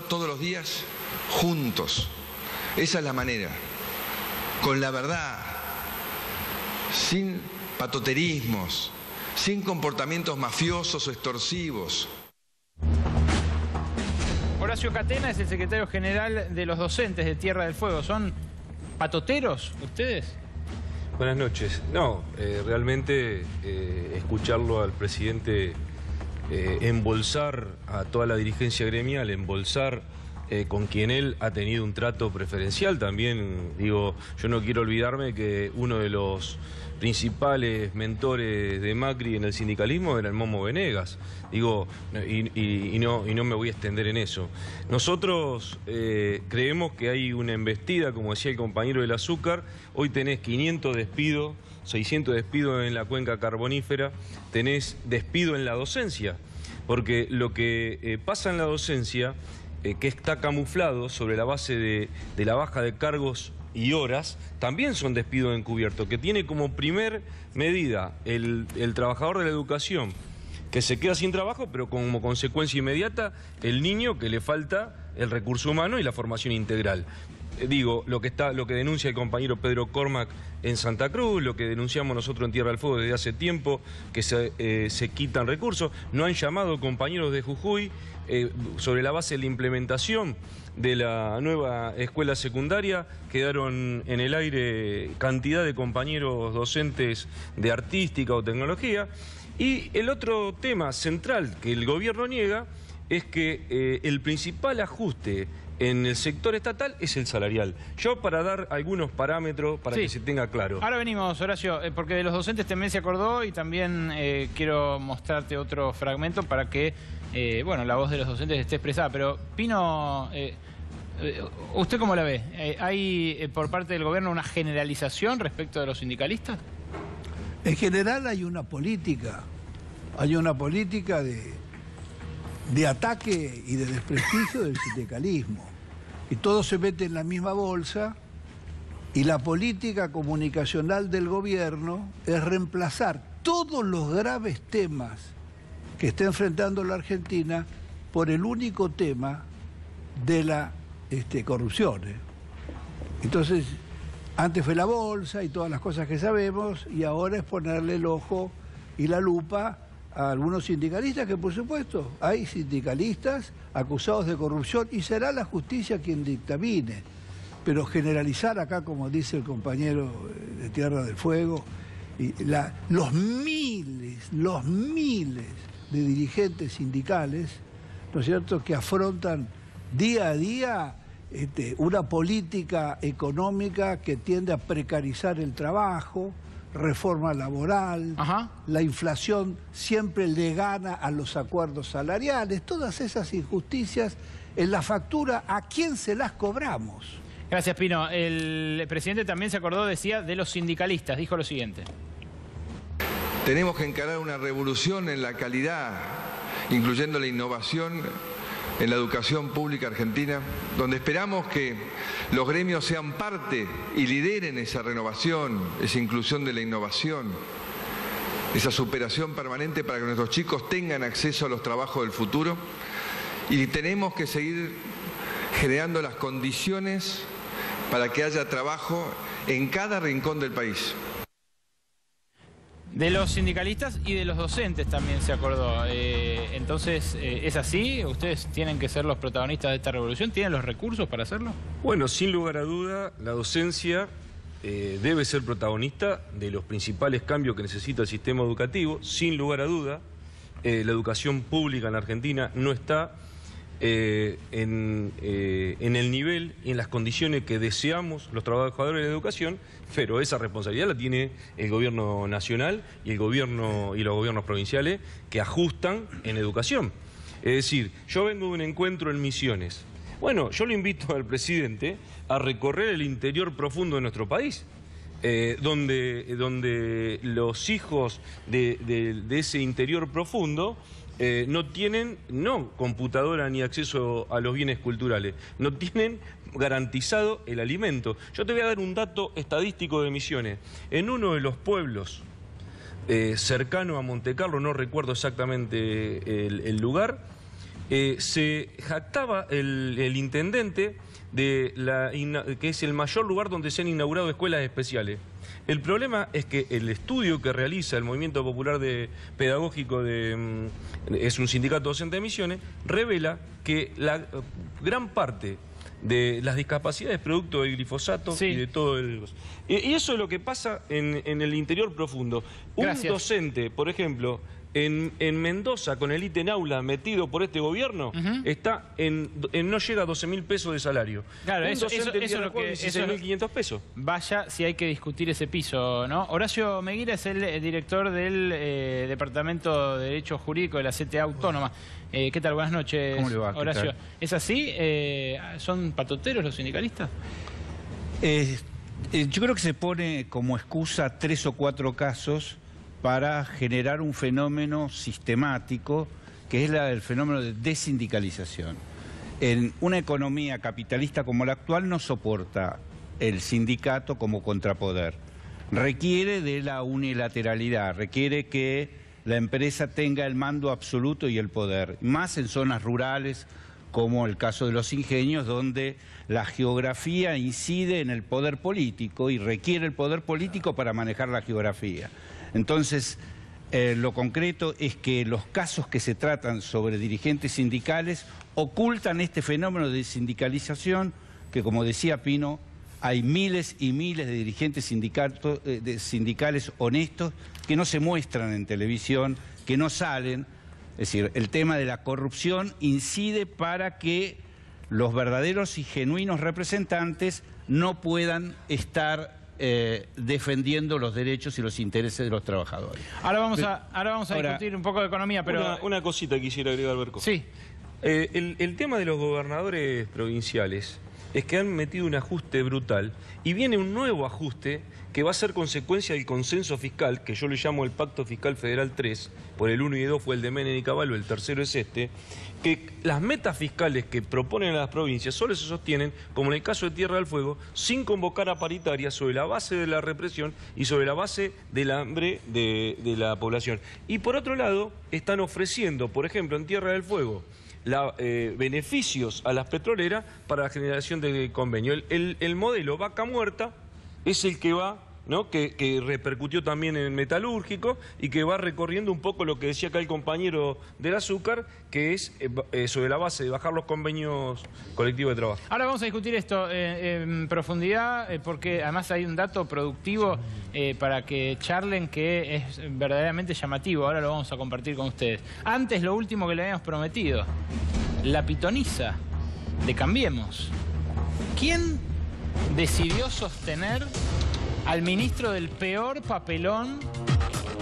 todos los días juntos. Esa es la manera, con la verdad, sin patoterismos, sin comportamientos mafiosos o extorsivos. Horacio Catena es el secretario general de los docentes de Tierra del Fuego. ¿Son patoteros ustedes? Buenas noches. No, realmente escucharlo al presidente embolsar a toda la dirigencia gremial, embolsar con quien él ha tenido un trato preferencial también, digo, yo no quiero olvidarme que uno de los principales mentores de Macri en el sindicalismo era el Momo Venegas, digo, y no me voy a extender en eso. Nosotros creemos que hay una embestida, como decía el compañero del azúcar, hoy tenés 500 despidos, 600 despidos en la cuenca carbonífera, tenés despido en la docencia, porque lo que pasa en la docencia, que está camuflado sobre la base de la baja de cargos y horas, también son despidos encubiertos, que tiene como primer medida el trabajador de la educación, que se queda sin trabajo, pero como consecuencia inmediata el niño que le falta el recurso humano y la formación integral. Digo, lo que denuncia el compañero Pedro Cormac en Santa Cruz, lo que denunciamos nosotros en Tierra del Fuego desde hace tiempo, que se quitan recursos. No han llamado compañeros de Jujuy sobre la base de la implementación de la nueva escuela secundaria. Quedaron en el aire cantidad de compañeros docentes de artística o tecnología. Y el otro tema central que el gobierno niega es que el principal ajuste en el sector estatal es el salarial. Yo para dar algunos parámetros para que se tenga claro. Ahora venimos, Horacio, porque de los docentes también se acordó y también quiero mostrarte otro fragmento para que, bueno, la voz de los docentes esté expresada. Pero, Pino, ¿usted cómo la ve? ¿Hay por parte del gobierno una generalización respecto de los sindicalistas? En general hay una política de ataque y de desprestigio del sindicalismo. Y todo se mete en la misma bolsa y la política comunicacional del gobierno es reemplazar todos los graves temas que está enfrentando la Argentina por el único tema de la corrupción. Entonces, antes fue la bolsa y todas las cosas que sabemos y ahora es ponerle el ojo y la lupa a algunos sindicalistas, que por supuesto hay sindicalistas acusados de corrupción y será la justicia quien dictamine, pero generalizar acá, como dice el compañero de Tierra del Fuego, y los miles de dirigentes sindicales, ¿no es cierto?, que afrontan día a día una política económica que tiende a precarizar el trabajo, reforma laboral, la inflación siempre le gana a los acuerdos salariales, todas esas injusticias en la factura, ¿a quién se las cobramos? Gracias, Pino. El presidente también se acordó, decía, de los sindicalistas, dijo lo siguiente. Tenemos que encarar una revolución en la calidad, incluyendo la innovación en la educación pública argentina, donde esperamos que los gremios sean parte y lideren esa renovación, esa inclusión de la innovación. esa superación permanente para que nuestros chicos tengan acceso a los trabajos del futuro, y tenemos que seguir generando las condiciones para que haya trabajo en cada rincón del país. De los sindicalistas y de los docentes también se acordó. Entonces, ¿es así? ¿Ustedes tienen que ser los protagonistas de esta revolución? ¿Tienen los recursos para hacerlo? Bueno, sin lugar a duda, la docencia debe ser protagonista de los principales cambios que necesita el sistema educativo. Sin lugar a duda, la educación pública en la Argentina no está en el nivel y en las condiciones que deseamos los trabajadores de la educación, pero esa responsabilidad la tiene el gobierno nacional y el gobierno y los gobiernos provinciales, que ajustan en educación. Es decir, yo vengo de un encuentro en Misiones. Bueno, yo le invito al presidente a recorrer el interior profundo de nuestro país, donde los hijos de ese interior profundo no tienen computadora ni acceso a los bienes culturales, no tienen garantizado el alimento. Yo te voy a dar un dato estadístico de Misiones. En uno de los pueblos cercano a Montecarlo, no recuerdo exactamente el lugar, se jactaba el intendente de que es el mayor lugar donde se han inaugurado escuelas especiales. El problema es que el estudio que realiza el Movimiento Popular Pedagógico, es un sindicato docente de Misiones, revela que la gran parte de las discapacidades producto del glifosato y de todo el... Y eso es lo que pasa en el interior profundo. Un docente, por ejemplo, en Mendoza, con el ítem aula metido por este gobierno, está no llega a 12.000 pesos de salario. Claro, un eso docente es lo que... 16.500 pesos. Vaya si hay que discutir ese piso, ¿no? Horacio Meguira es el director del Departamento de Derecho Jurídico de la CTA Autónoma. ¿Qué tal? Buenas noches, ¿Cómo le va? Horacio. ¿Es así? ¿Son patoteros los sindicalistas? Yo creo que se pone como excusa 3 o 4 casos para generar un fenómeno sistemático, que es el fenómeno de desindicalización. En una economía capitalista como la actual no soporta el sindicato como contrapoder. Requiere de la unilateralidad, requiere que la empresa tenga el mando absoluto y el poder, más en zonas rurales como el caso de los ingenios, donde la geografía incide en el poder político y requiere el poder político para manejar la geografía. Entonces, lo concreto es que los casos que se tratan sobre dirigentes sindicales ocultan este fenómeno de sindicalización, que, como decía Pino, hay miles y miles de dirigentes sindicales honestos que no se muestran en televisión, que no salen. Es decir, el tema de la corrupción incide para que los verdaderos y genuinos representantes no puedan estar defendiendo los derechos y los intereses de los trabajadores. Ahora vamos a discutir un poco de economía, pero... Una cosita quisiera agregar, Berco. Sí. El tema de los gobernadores provinciales es que han metido un ajuste brutal y viene un nuevo ajuste que va a ser consecuencia del consenso fiscal, que yo le llamo el Pacto Fiscal Federal 3, por el 1 y 2 fue el de Menem y Cavallo, el tercero es este, que las metas fiscales que proponen a las provincias solo se sostienen, como en el caso de Tierra del Fuego, sin convocar a paritaria sobre la base de la represión y sobre la base del hambre de la población. Y por otro lado, están ofreciendo, por ejemplo, en Tierra del Fuego, beneficios a las petroleras para la generación de convenio. El modelo vaca muerta es el que va, ¿no? que repercutió también en el metalúrgico y que va recorriendo un poco lo que decía acá el compañero del azúcar, que es sobre la base de bajar los convenios colectivos de trabajo. Ahora vamos a discutir esto en profundidad, porque además hay un dato productivo para que charlen que es verdaderamente llamativo. Ahora lo vamos a compartir con ustedes. Antes, lo último que le habíamos prometido, la pitoniza de Cambiemos. ¿Quién decidió sostener al ministro del peor papelón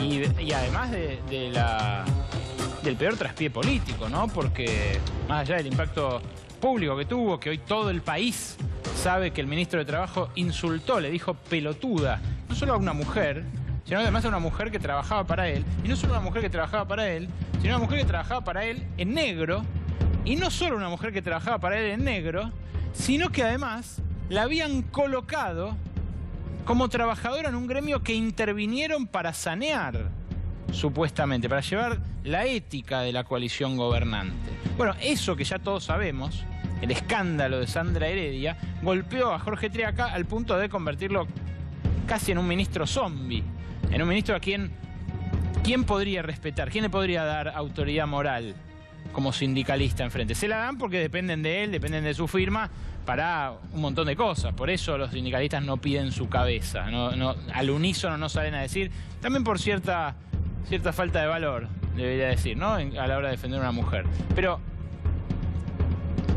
y además del peor traspié político, ¿no? Porque más allá del impacto público que tuvo, que hoy todo el país sabe que el ministro de Trabajo insultó, le dijo pelotuda, no solo a una mujer, sino además a una mujer que trabajaba para él, y no solo una mujer que trabajaba para él, sino una mujer que trabajaba para él en negro, y no solo una mujer que trabajaba para él en negro, sino que además la habían colocado como trabajadora en un gremio que intervinieron para sanear supuestamente, para llevar la ética de la coalición gobernante. Bueno, eso que ya todos sabemos, el escándalo de Sandra Heredia, golpeó a Jorge Triaca al punto de convertirlo casi en un ministro zombie, en un ministro a ¿quién podría respetar? ¿Quién le podría dar autoridad moral como sindicalista enfrente? Se la dan porque dependen de él, dependen de su firma para un montón de cosas. Por eso los sindicalistas no piden su cabeza, al unísono no salen a decir, también por cierta falta de valor, debería decir, ¿no? A la hora de defender a una mujer. Pero,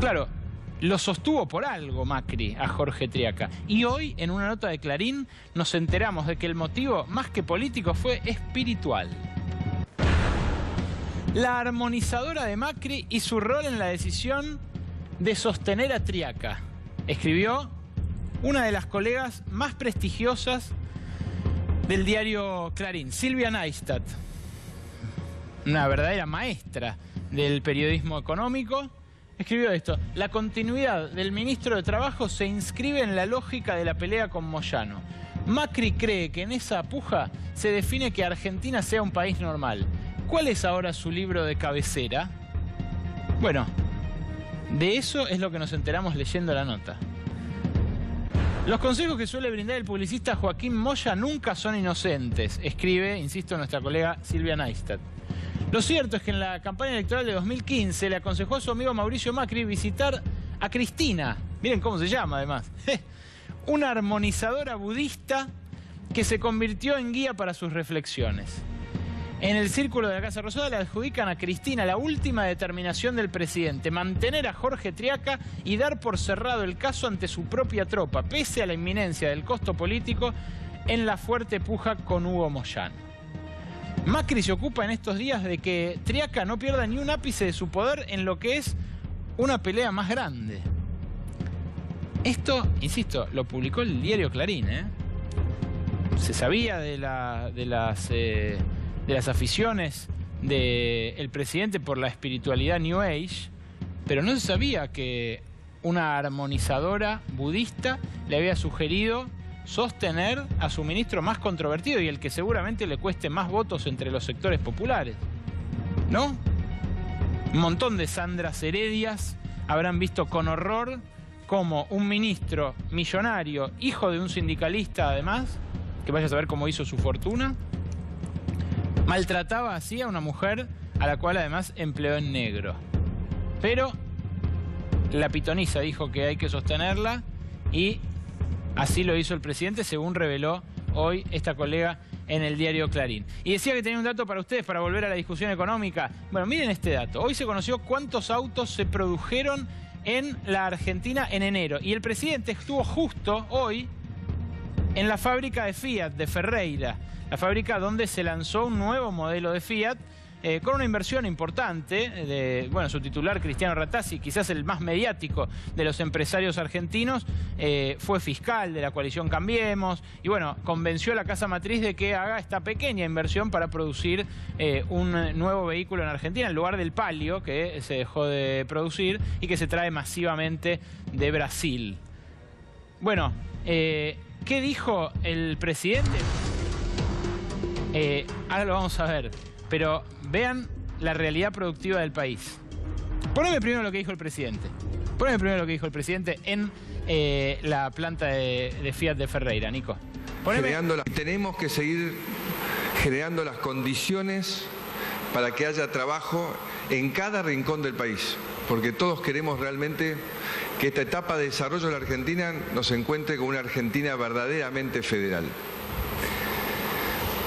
claro, lo sostuvo por algo Macri a Jorge Triaca. Y hoy, en una nota de Clarín, nos enteramos de que el motivo, más que político, fue espiritual. La armonizadora de Macri y su rol en la decisión de sostener a Triaca, escribió una de las colegas más prestigiosas del diario Clarín, Silvia Neistat, una verdadera maestra del periodismo económico. Escribió esto: la continuidad del ministro de Trabajo se inscribe en la lógica de la pelea con Moyano. Macri cree que en esa puja se define que Argentina sea un país normal. ¿Cuál es ahora su libro de cabecera? Bueno, de eso es lo que nos enteramos leyendo la nota. Los consejos que suele brindar el publicista Joaquín Moya nunca son inocentes, escribe, insisto, nuestra colega Silvia Neistat. Lo cierto es que en la campaña electoral de 2015 le aconsejó a su amigo Mauricio Macri visitar a Cristina, miren cómo se llama además, una armonizadora budista que se convirtió en guía para sus reflexiones. En el círculo de la Casa Rosada le adjudican a Cristina la última determinación del presidente: mantener a Jorge Triaca y dar por cerrado el caso ante su propia tropa, pese a la inminencia del costo político en la fuerte puja con Hugo Moyano. Macri se ocupa en estos días de que Triaca no pierda ni un ápice de su poder en lo que es una pelea más grande. Esto, insisto, lo publicó el diario Clarín, ¿eh? Se sabía de las aficiones del presidente por la espiritualidad New Age, pero no se sabía que una armonizadora budista le había sugerido sostener a su ministro más controvertido y el que seguramente le cueste más votos entre los sectores populares, ¿no? Un montón de Sandras Heredias habrán visto con horror cómo un ministro millonario, hijo de un sindicalista además, que vaya a saber cómo hizo su fortuna, maltrataba así a una mujer a la cual además empleó en negro. Pero la pitonisa dijo que hay que sostenerla y así lo hizo el presidente, según reveló hoy esta colega en el diario Clarín. Y decía que tenía un dato para ustedes, para volver a la discusión económica. Bueno, miren este dato. Hoy se conoció cuántos autos se produjeron en la Argentina en enero. Y el presidente estuvo justo hoy en la fábrica de Fiat de Ferreira, la fábrica donde se lanzó un nuevo modelo de Fiat, con una inversión importante de, bueno, su titular Cristiano Rattazzi, quizás el más mediático de los empresarios argentinos, fue fiscal de la coalición Cambiemos y bueno, convenció a la casa matriz de que haga esta pequeña inversión para producir un nuevo vehículo en Argentina en lugar del Palio que se dejó de producir y que se trae masivamente de Brasil. Bueno, ¿qué dijo el presidente? Ahora lo vamos a ver. Pero vean la realidad productiva del país. Poneme primero lo que dijo el presidente. Poneme primero lo que dijo el presidente en la planta de Fiat de Ferreira, Nico. Tenemos que seguir generando las condiciones para que haya trabajo en cada rincón del país. Porque todos queremos realmente que esta etapa de desarrollo de la Argentina nos encuentre con una Argentina verdaderamente federal.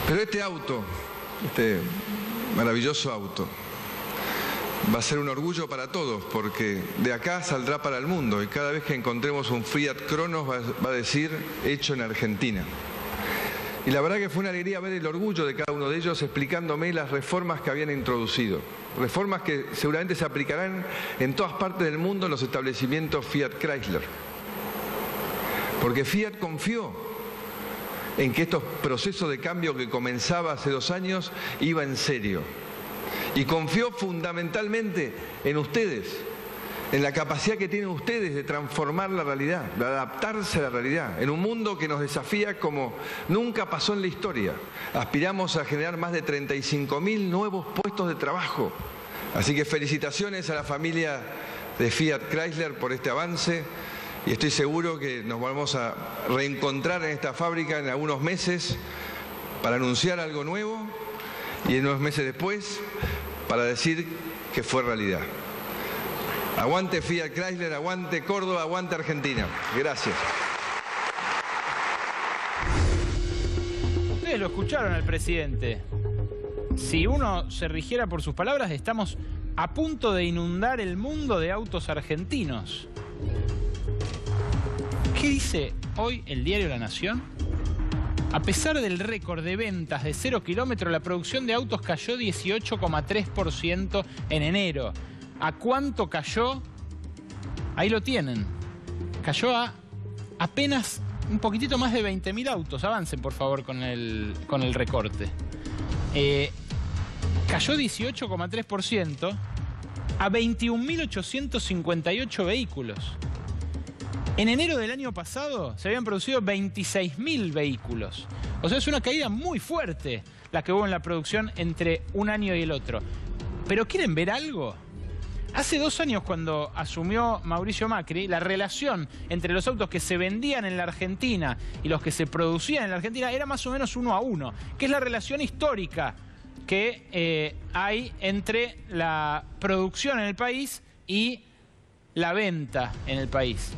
Pero este auto, este maravilloso auto, va a ser un orgullo para todos, porque de acá saldrá para el mundo y cada vez que encontremos un Fiat Cronos va a decir hecho en Argentina. Y la verdad que fue una alegría ver el orgullo de cada uno de ellos explicándome las reformas que habían introducido. Reformas que seguramente se aplicarán en todas partes del mundo en los establecimientos Fiat Chrysler. Porque Fiat confió en que estos procesos de cambio que comenzaba hace 2 años iba en serio. Y confió fundamentalmente en ustedes, en la capacidad que tienen ustedes de transformar la realidad, de adaptarse a la realidad, en un mundo que nos desafía como nunca pasó en la historia. Aspiramos a generar más de 35.000 nuevos puestos de trabajo. Así que felicitaciones a la familia de Fiat Chrysler por este avance y estoy seguro que nos vamos a reencontrar en esta fábrica en algunos meses para anunciar algo nuevo y en unos meses después para decir que fue realidad. Aguante Fiat Chrysler, aguante Córdoba, aguante Argentina. Gracias. Ustedes lo escucharon al presidente. Si uno se rigiera por sus palabras, estamos a punto de inundar el mundo de autos argentinos. ¿Qué dice hoy el diario La Nación? A pesar del récord de ventas de 0 kilómetros, la producción de autos cayó 18,3% en enero. ¿A cuánto cayó? Ahí lo tienen. Cayó a apenas un poquitito más de 20.000 autos. Avancen, por favor, con el recorte. Cayó 18,3% a 21.858 vehículos. En enero del año pasado se habían producido 26.000 vehículos. O sea, es una caída muy fuerte la que hubo en la producción entre un año y el otro. ¿Pero quieren ver algo? Hace 2 años, cuando asumió Mauricio Macri, la relación entre los autos que se vendían en la Argentina y los que se producían en la Argentina era más o menos 1 a 1, que es la relación histórica que hay entre la producción en el país y la venta en el país.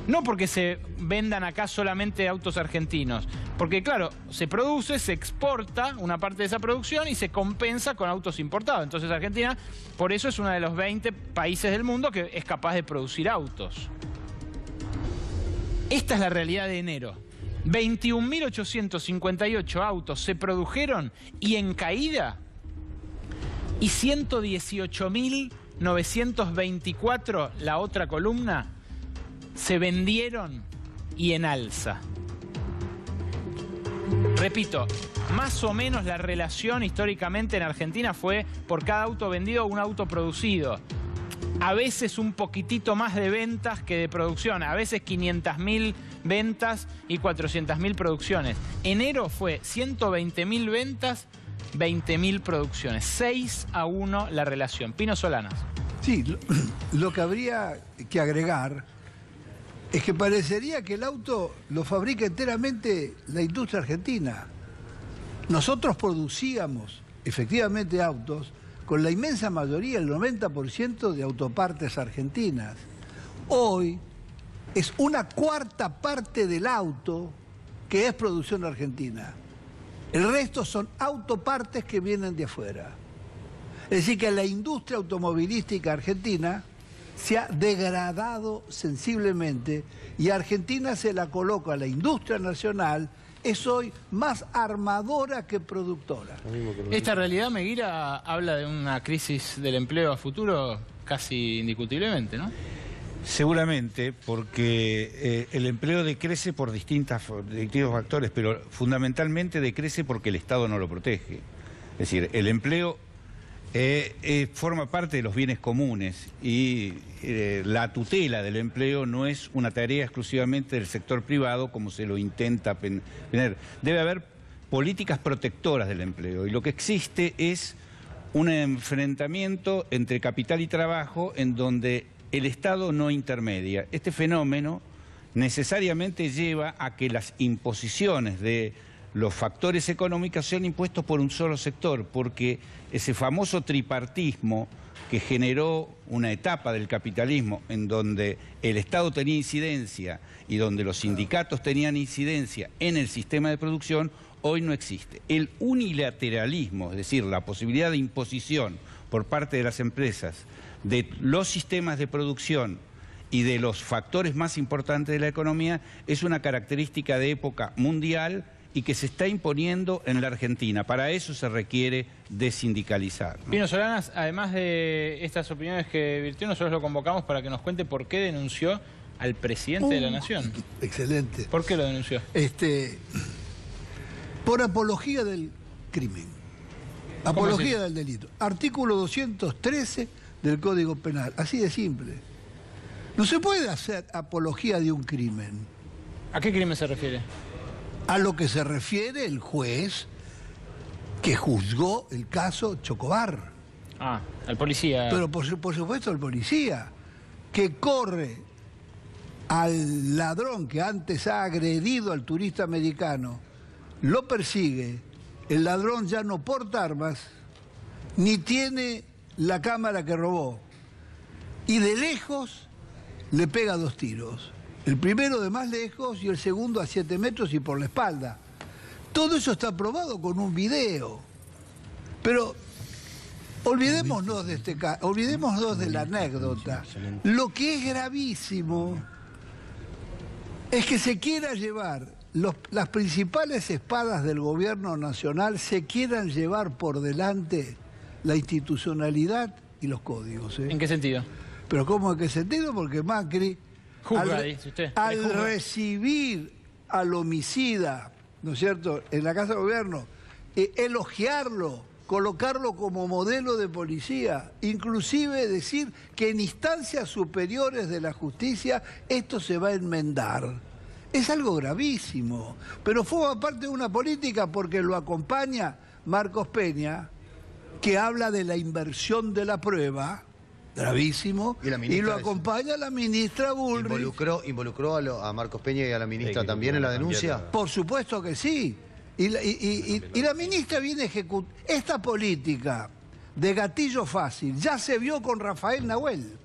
No porque se vendan acá solamente autos argentinos, porque claro, se produce, se exporta una parte de esa producción y se compensa con autos importados. Entonces Argentina, por eso es uno de los 20 países del mundo que es capaz de producir autos. Esta es la realidad de enero. 21.858 autos se produjeron y en caída, y 118.924, la otra columna, se vendieron y en alza. Repito, más o menos la relación históricamente en Argentina fue por cada auto vendido, un auto producido. A veces un poquitito más de ventas que de producción, a veces 500.000 ventas y 400.000 producciones. Enero fue 120.000 ventas, 20.000 producciones. 6 a 1 la relación. Pino Solanas. Sí, lo que habría que agregar es que parecería que el auto lo fabrica enteramente la industria argentina. Nosotros producíamos efectivamente autos con la inmensa mayoría, el 90% de autopartes argentinas. Hoy es 1/4 parte del auto que es producción argentina. El resto son autopartes que vienen de afuera. Es decir, que la industria automovilística argentina se ha degradado sensiblemente y a Argentina se la coloca, la industria nacional es hoy más armadora que productora. Esta realidad, Meguira, habla de una crisis del empleo a futuro casi indiscutiblemente, ¿no? Seguramente, porque el empleo decrece por distintos factores, pero fundamentalmente decrece porque el Estado no lo protege. Es decir, el empleo forma parte de los bienes comunes y la tutela del empleo no es una tarea exclusivamente del sector privado como se lo intenta tener. Debe haber políticas protectoras del empleo y lo que existe es un enfrentamiento entre capital y trabajo en donde el Estado no intermedia. Este fenómeno necesariamente lleva a que las imposiciones de los factores económicos sean impuestos por un solo sector, porque ese famoso tripartismo que generó una etapa del capitalismo en donde el Estado tenía incidencia y donde los sindicatos tenían incidencia en el sistema de producción, hoy no existe. El unilateralismo, es decir, la posibilidad de imposición por parte de las empresas de los sistemas de producción y de los factores más importantes de la economía, es una característica de época mundial y que se está imponiendo en la Argentina. Para eso se requiere desindicalizar, ¿no? Pino Solanas, además de estas opiniones que virtió, nosotros lo convocamos para que nos cuente por qué denunció al presidente de la Nación. Excelente. ¿Por qué lo denunció? Por apología del crimen. Apología del delito. Artículo 213 del Código Penal. Así de simple. No se puede hacer apología de un crimen. ¿A qué crimen se refiere? A lo que se refiere el juez que juzgó el caso Chocobar. Ah, al policía. Pero por supuesto el policía, que corre al ladrón que antes ha agredido al turista americano, lo persigue, el ladrón ya no porta armas, ni tiene la cámara que robó, y de lejos le pega 2 tiros. El primero de más lejos y el segundo a 7 metros y por la espalda. Todo eso está probado con un video. Pero olvidémonos de este caso, olvidémonos de la anécdota. Lo que es gravísimo es que se quiera llevar, las principales espadas del gobierno nacional se quieran llevar por delante la institucionalidad y los códigos. ¿En qué sentido? Pero ¿cómo en qué sentido? Porque Macri, juzga, dice usted. al recibir al homicida, ¿no es cierto?, en la Casa de Gobierno, elogiarlo, colocarlo como modelo de policía, inclusive decir que en instancias superiores de la justicia esto se va a enmendar. Es algo gravísimo, pero forma parte de una política porque lo acompaña Marcos Peña, que habla de la inversión de la prueba, gravísimo, y lo acompaña la ministra Bullrich. ¿Involucró a Marcos Peña y a la ministra también en la denuncia? Por supuesto que sí. Y la ministra viene a ejecutar esta política de gatillo fácil. Ya se vio con Rafael Nahuel.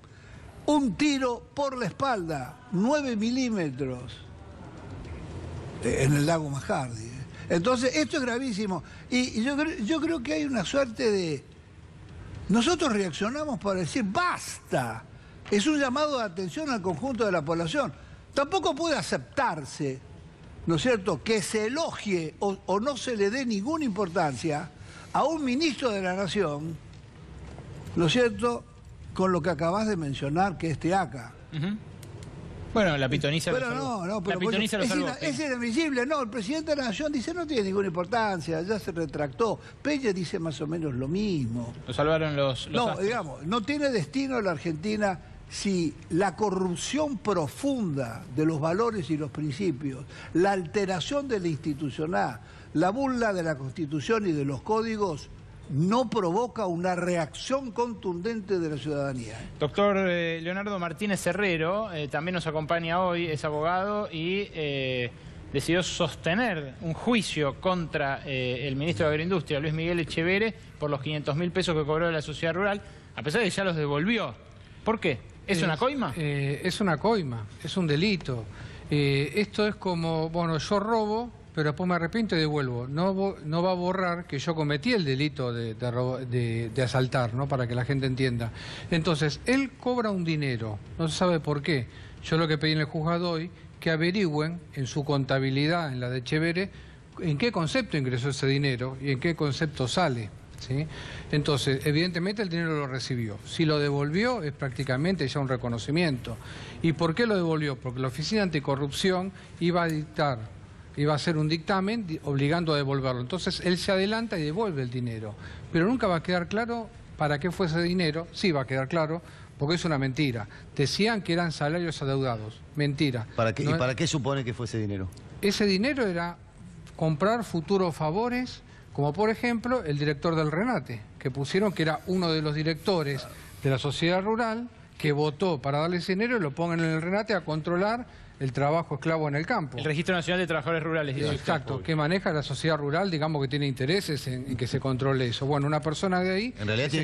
Un tiro por la espalda, 9 milímetros, en el lago Majardi. Entonces, esto es gravísimo. Y yo creo que hay una suerte de... Nosotros reaccionamos para decir, ¡basta! Es un llamado de atención al conjunto de la población. Tampoco puede aceptarse, ¿no es cierto?, que se elogie o no se le dé ninguna importancia a un ministro de la Nación, ¿no es cierto?, con lo que acabas de mencionar, que es Teaca. Bueno, la pitoniza pero lo salvó. No, pero la pitoniza lo salvó. Es inadmisible. No, el presidente de la Nación dice no tiene ninguna importancia, ya se retractó. Peña dice más o menos lo mismo. Lo salvaron los No, astros. digamos, no tiene destino la Argentina si la corrupción profunda de los valores y los principios, la alteración de la institucional, la burla de la Constitución y de los códigos no provoca una reacción contundente de la ciudadanía. Doctor Leonardo Martínez Herrero también nos acompaña hoy, es abogado y decidió sostener un juicio contra el ministro de Agroindustria, Luis Miguel Echeverre, por los 500.000 pesos que cobró de la sociedad rural, a pesar de que ya los devolvió. ¿Por qué? ¿Es una coima? Es una coima, es un delito. Esto es como, bueno, yo robo, pero después me arrepiento y devuelvo. No va a borrar que yo cometí el delito de asaltar, ¿no?, para que la gente entienda. Entonces, él cobra un dinero, no se sabe por qué. Yo lo que pedí en el juzgado hoy, que averigüen en su contabilidad, en la de Echeverre, en qué concepto ingresó ese dinero y en qué concepto sale, ¿sí? Entonces, evidentemente el dinero lo recibió. Si lo devolvió, es prácticamente ya un reconocimiento. ¿Y por qué lo devolvió? Porque la Oficina Anticorrupción iba a hacer un dictamen obligando a devolverlo. Entonces, él se adelanta y devuelve el dinero. Pero nunca va a quedar claro para qué fue ese dinero. Sí va a quedar claro, porque es una mentira. Decían que eran salarios adeudados. Mentira. ¿Para qué, ¿Y para qué supone que fue ese dinero? Ese dinero era comprar futuros favores, como por ejemplo el director del Renate, que pusieron que era uno de los directores de la sociedad rural, que votó para darle ese dinero y lo pongan en el Renate a controlar el trabajo esclavo en el campo. El Registro Nacional de Trabajadores Rurales. Exacto, que maneja la sociedad rural, digamos que tiene intereses en que se controle eso. Bueno, una persona de ahí... En realidad tiene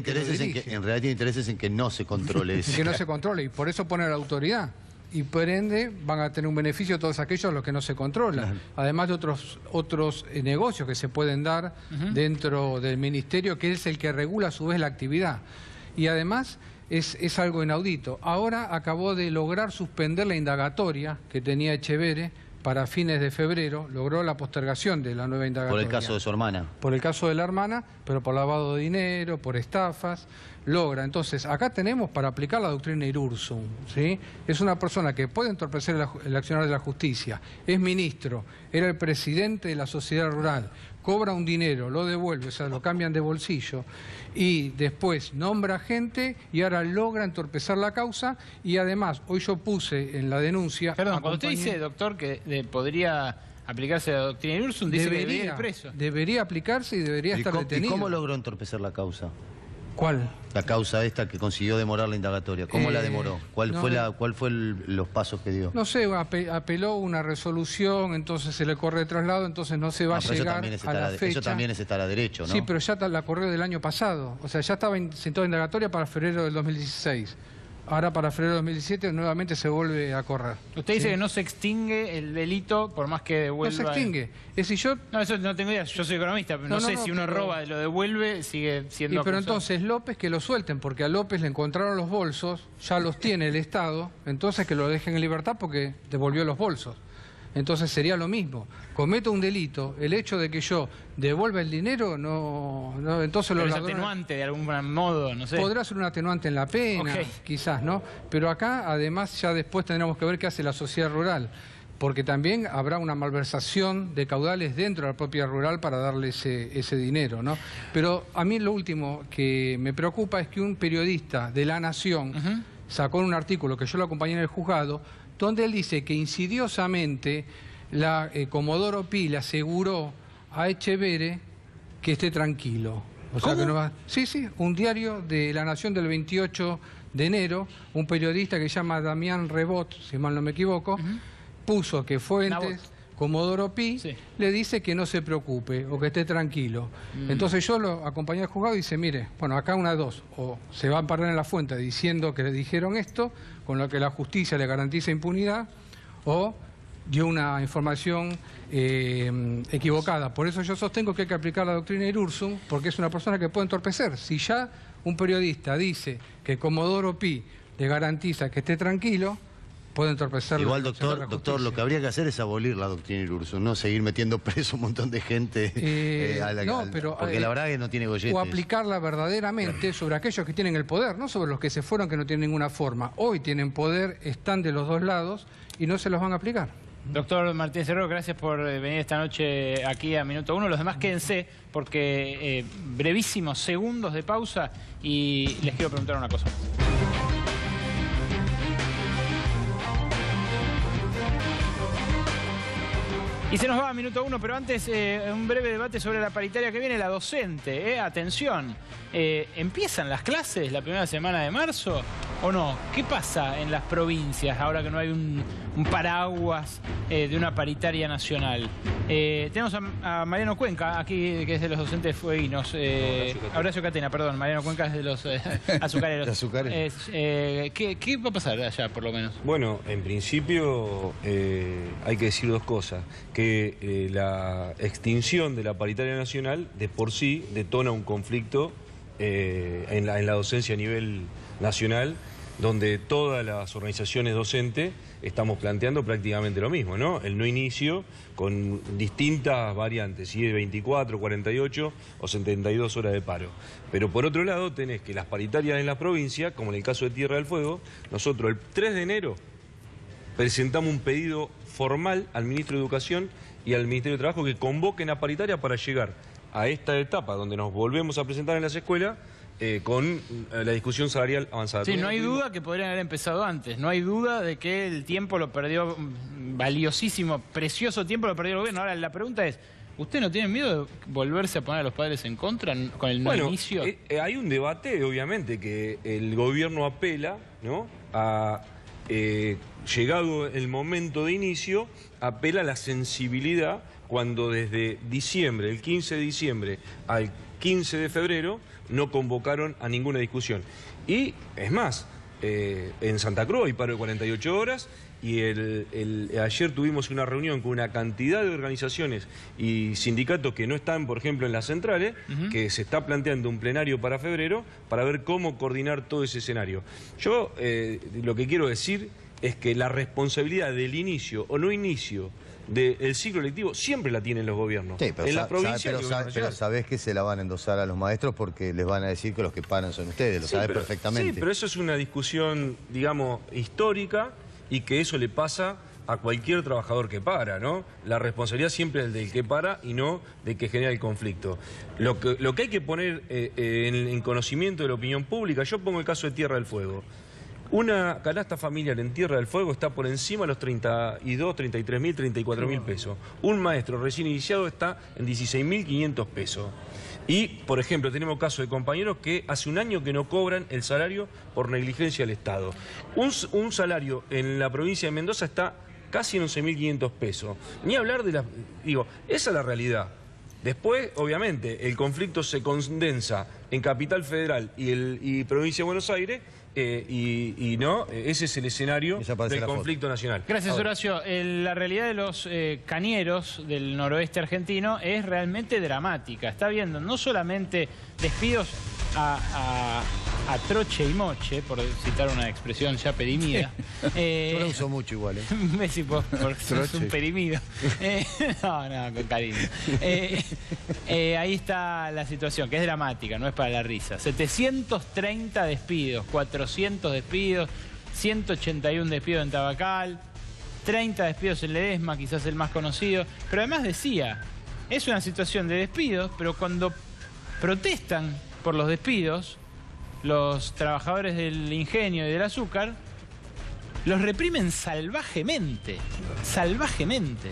intereses en que no se controle eso. En que no se controle, y por eso pone la autoridad. Y por ende van a tener un beneficio todos aquellos a los que no se controlan. Claro. Además de otros negocios que se pueden dar dentro del ministerio, que es el que regula a su vez la actividad. Y además... Es algo inaudito. Ahora acabó de lograr suspender la indagatoria que tenía Echeverre para fines de febrero, logró la postergación de la nueva indagatoria. Por el caso de su hermana. Por el caso de la hermana, pero por lavado de dinero, por estafas, logra. Entonces, acá tenemos para aplicar la doctrina Irursum, ¿sí? Es una persona que puede entorpecer el accionar de la justicia, es ministro, era el presidente de la sociedad rural, cobra un dinero, lo devuelve, o sea, lo cambian de bolsillo, y después nombra gente y ahora logra entorpecer la causa, y además, hoy yo puse en la denuncia... Perdón, cuando usted dice, doctor, que podría aplicarse la doctrina Irursum, dice que debería ir preso. Debería aplicarse y debería estar detenido. ¿Y cómo logró entorpecer la causa? ¿Cuál? La causa esta que consiguió demorar la indagatoria. ¿Cómo la demoró? ¿Cuál fue los pasos que dio? No sé, apeló una resolución, entonces se le corre de traslado, entonces no se va a llegar a la fecha. Eso también es estar a derecho, ¿no? Sí, pero ya la corrió del año pasado. O sea, ya estaba sentada indagatoria para febrero del 2016. Ahora para febrero de 2017 nuevamente se vuelve a correr. Usted dice que no se extingue el delito por más que devuelva... No se extingue. Es decir, yo... No, eso no tengo idea. Yo soy economista. No sé si uno roba y lo devuelve, sigue siendo pero acusado. entonces López que lo suelten, porque a López le encontraron los bolsos, ya los tiene el Estado, entonces que lo dejen en libertad porque devolvió los bolsos. Entonces sería lo mismo. Cometo un delito, el hecho de que yo devuelva el dinero, entonces pero los es ladrones... atenuante de algún modo, no sé. Podrá ser un atenuante en la pena, quizás, ¿no? Pero acá, además, ya después tendremos que ver qué hace la sociedad rural, porque también habrá una malversación de caudales dentro de la propia rural para darle ese dinero, ¿no? Pero a mí lo último que me preocupa es que un periodista de La Nación sacó un artículo que yo lo acompañé en el juzgado, donde él dice que insidiosamente la Comodoro Pi le aseguró a Echeverre que esté tranquilo. O sea, que no va... Sí, un diario de La Nación del 28 de enero, un periodista que se llama Damián Rebot, si mal no me equivoco, puso que fuentes... Comodoro Pi le dice que no se preocupe o que esté tranquilo. Entonces yo lo acompañé al juzgado y dice, mire, bueno, acá una de dos, o se va a parar en la fuente diciendo que le dijeron esto, con lo que la justicia le garantiza impunidad, o dio una información equivocada. Por eso yo sostengo que hay que aplicar la doctrina Irursum, porque es una persona que puede entorpecer. Si ya un periodista dice que Comodoro Pi le garantiza que esté tranquilo, puede entorpecerlo. Igual, doctor, lo que habría que hacer es abolir la doctrina Irursum, no seguir metiendo preso un montón de gente porque la verdad que no tiene golletes. O aplicarla verdaderamente sobre aquellos que tienen el poder, no sobre los que se fueron que no tienen ninguna forma. Hoy tienen poder, están de los dos lados y no se los van a aplicar. Doctor Martínez Herrero, gracias por venir esta noche aquí a Minuto Uno. Los demás quédense porque brevísimos segundos de pausa y les quiero preguntar una cosa. Y se nos va a Minuto Uno, pero antes un breve debate sobre la paritaria que viene, la docente. Atención, ¿empiezan las clases la primera semana de marzo o no? ¿Qué pasa en las provincias ahora que no hay un paraguas de una paritaria nacional? Tenemos a Mariano Cuenca, aquí, que es de los docentes fueguinos. Horacio Catena, perdón, Mariano Cuenca es de los azucareros. ¿Qué va a pasar allá, por lo menos? Bueno, en principio hay que decir dos cosas. Que la extinción de la paritaria nacional de por sí detona un conflicto en la docencia a nivel nacional, donde todas las organizaciones docentes estamos planteando prácticamente lo mismo, ¿no? El no inicio con distintas variantes, si es 24, 48 o 72 horas de paro. Pero por otro lado tenés que las paritarias en la provincia, como en el caso de Tierra del Fuego, nosotros el 3 de enero presentamos un pedido formal al Ministro de Educación y al Ministerio de Trabajo que convoquen a paritaria para llegar a esta etapa donde nos volvemos a presentar en las escuelas con la discusión salarial avanzada. Sí, no hay duda que podrían haber empezado antes, no hay duda de que el tiempo lo perdió, valiosísimo, precioso tiempo lo perdió el gobierno. Ahora la pregunta es, ¿usted no tiene miedo de volverse a poner a los padres en contra con el no inicio? Hay un debate, obviamente, que el gobierno apela, ¿no?, a... llegado el momento de inicio, apela a la sensibilidad cuando desde diciembre, el 15 de diciembre al 15 de febrero, no convocaron a ninguna discusión. Y, es más, en Santa Cruz hay paro de 48 horas y ayer tuvimos una reunión con una cantidad de organizaciones y sindicatos que no están, por ejemplo, en las centrales, que se está planteando un plenario para febrero para ver cómo coordinar todo ese escenario. Yo lo que quiero decir es que la responsabilidad del inicio o no inicio del ciclo lectivo siempre la tienen los gobiernos. Sí, pero en la provincia pero sabés que se la van a endosar a los maestros porque les van a decir que los que paran son ustedes, lo sabés perfectamente. Sí, pero eso es una discusión, digamos, histórica y que eso le pasa a cualquier trabajador que para, ¿no? La responsabilidad siempre es del que para y no del que genera el conflicto. Lo que hay que poner en conocimiento de la opinión pública, yo pongo el caso de Tierra del Fuego. Una canasta familiar en Tierra del Fuego está por encima de los 32, 33 mil, 34 mil pesos. Un maestro recién iniciado está en 16.500 pesos. Y, por ejemplo, tenemos casos de compañeros que hace un año que no cobran el salario por negligencia del Estado. Un salario en la provincia de Mendoza está casi en 11.500 pesos. Ni hablar de la... Digo, esa es la realidad. Después, obviamente, el conflicto se condensa en Capital Federal y provincia de Buenos Aires, y no, ese es el escenario del conflicto nacional. Gracias, Horacio. La realidad de los cañeros del noroeste argentino es realmente dramática. Está habiendo no solamente despidos a troche y moche, por citar una expresión ya perimida. Yo lo uso mucho igual, ¿eh? Messi, es un perimido. No, con cariño. Ahí está la situación, que es dramática, no es para la risa. 730 despidos, 400 despidos, 181 despidos en Tabacal, 30 despidos en Ledesma, quizás el más conocido. Pero además decía, es una situación de despidos, pero cuando protestan por los despidos, los trabajadores del ingenio y del azúcar los reprimen salvajemente, salvajemente.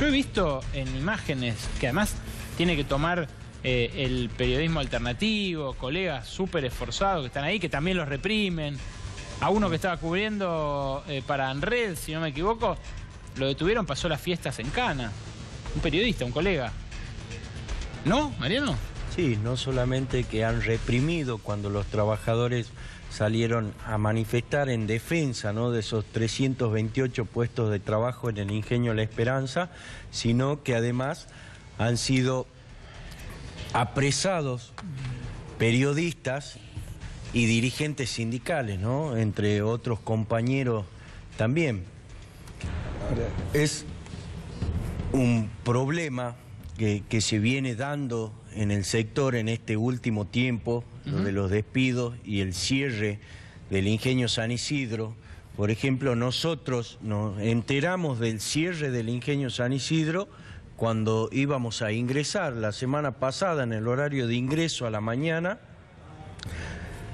Yo he visto en imágenes que además tiene que tomar el periodismo alternativo, colegas súper esforzados que están ahí, que también los reprimen. A uno que estaba cubriendo para ANRED, si no me equivoco, lo detuvieron, pasó las fiestas en Cana. Un periodista, un colega. ¿No, Mariano? Sí, no solamente que han reprimido cuando los trabajadores salieron a manifestar en defensa, ¿no?, de esos 328 puestos de trabajo en el ingenio La Esperanza, sino que además han sido apresados periodistas y dirigentes sindicales, ¿no?, entre otros compañeros también. Es un problema que se viene dando en el sector en este último tiempo, lo de los despidos y el cierre del ingenio San Isidro. Por ejemplo, nosotros nos enteramos del cierre del ingenio San Isidro cuando íbamos a ingresar la semana pasada en el horario de ingreso a la mañana.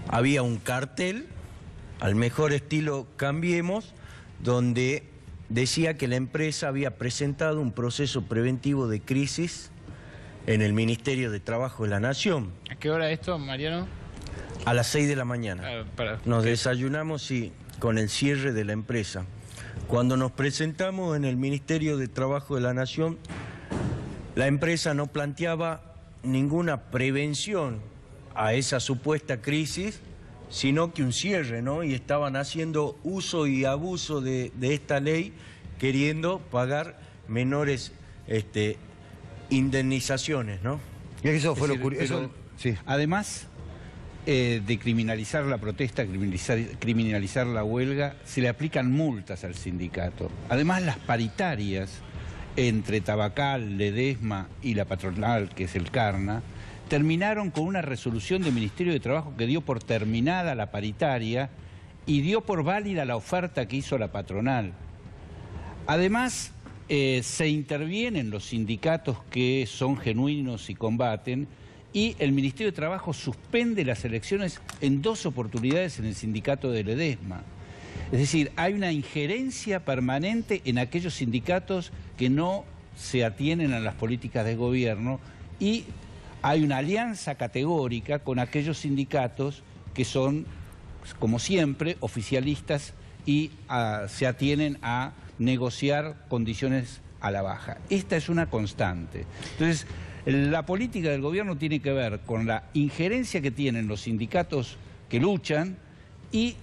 Había un cartel, al mejor estilo Cambiemos, donde decía que la empresa había presentado un proceso preventivo de crisis en el Ministerio de Trabajo de la Nación. ¿A qué hora esto, Mariano? A las 6 de la mañana. Nos desayunamos con el cierre de la empresa. Cuando nos presentamos en el Ministerio de Trabajo de la Nación, la empresa no planteaba ninguna prevención a esa supuesta crisis, sino que un cierre, ¿no? Y estaban haciendo uso y abuso de esta ley, queriendo pagar menores indemnizaciones, ¿no? Y eso fue lo curioso. Sí. Además de criminalizar la protesta, criminalizar la huelga, se le aplican multas al sindicato. Además, las paritarias entre Tabacal, Ledesma y la patronal, que es el Carna, terminaron con una resolución del Ministerio de Trabajo que dio por terminada la paritaria y dio por válida la oferta que hizo la patronal. Además, se intervienen los sindicatos que son genuinos y combaten, y el Ministerio de Trabajo suspende las elecciones en 2 oportunidades en el sindicato de Ledesma. Es decir, hay una injerencia permanente en aquellos sindicatos que no se atienen a las políticas de gobierno, y hay una alianza categórica con aquellos sindicatos que son, como siempre, oficialistas y se atienen a negociar condiciones a la baja. Esta es una constante. Entonces, la política del gobierno tiene que ver con la injerencia que tienen los sindicatos que luchan y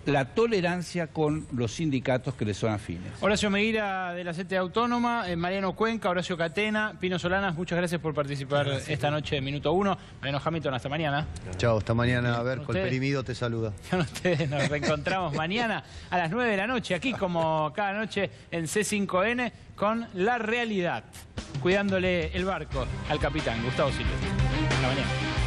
la tolerancia con los sindicatos que les son afines. Horacio Meguira de la CTA Autónoma, Mariano Cuenca, Horacio Catena, Pino Solanas, muchas gracias por participar esta noche de Minuto 1. Mariano Hamilton, hasta mañana. Chao, hasta mañana. A ver, Colperimido te saluda. Con ustedes nos reencontramos mañana a las 9 de la noche, aquí como cada noche en C5N, con La Realidad, cuidándole el barco al capitán Gustavo Silvestre. Hasta mañana.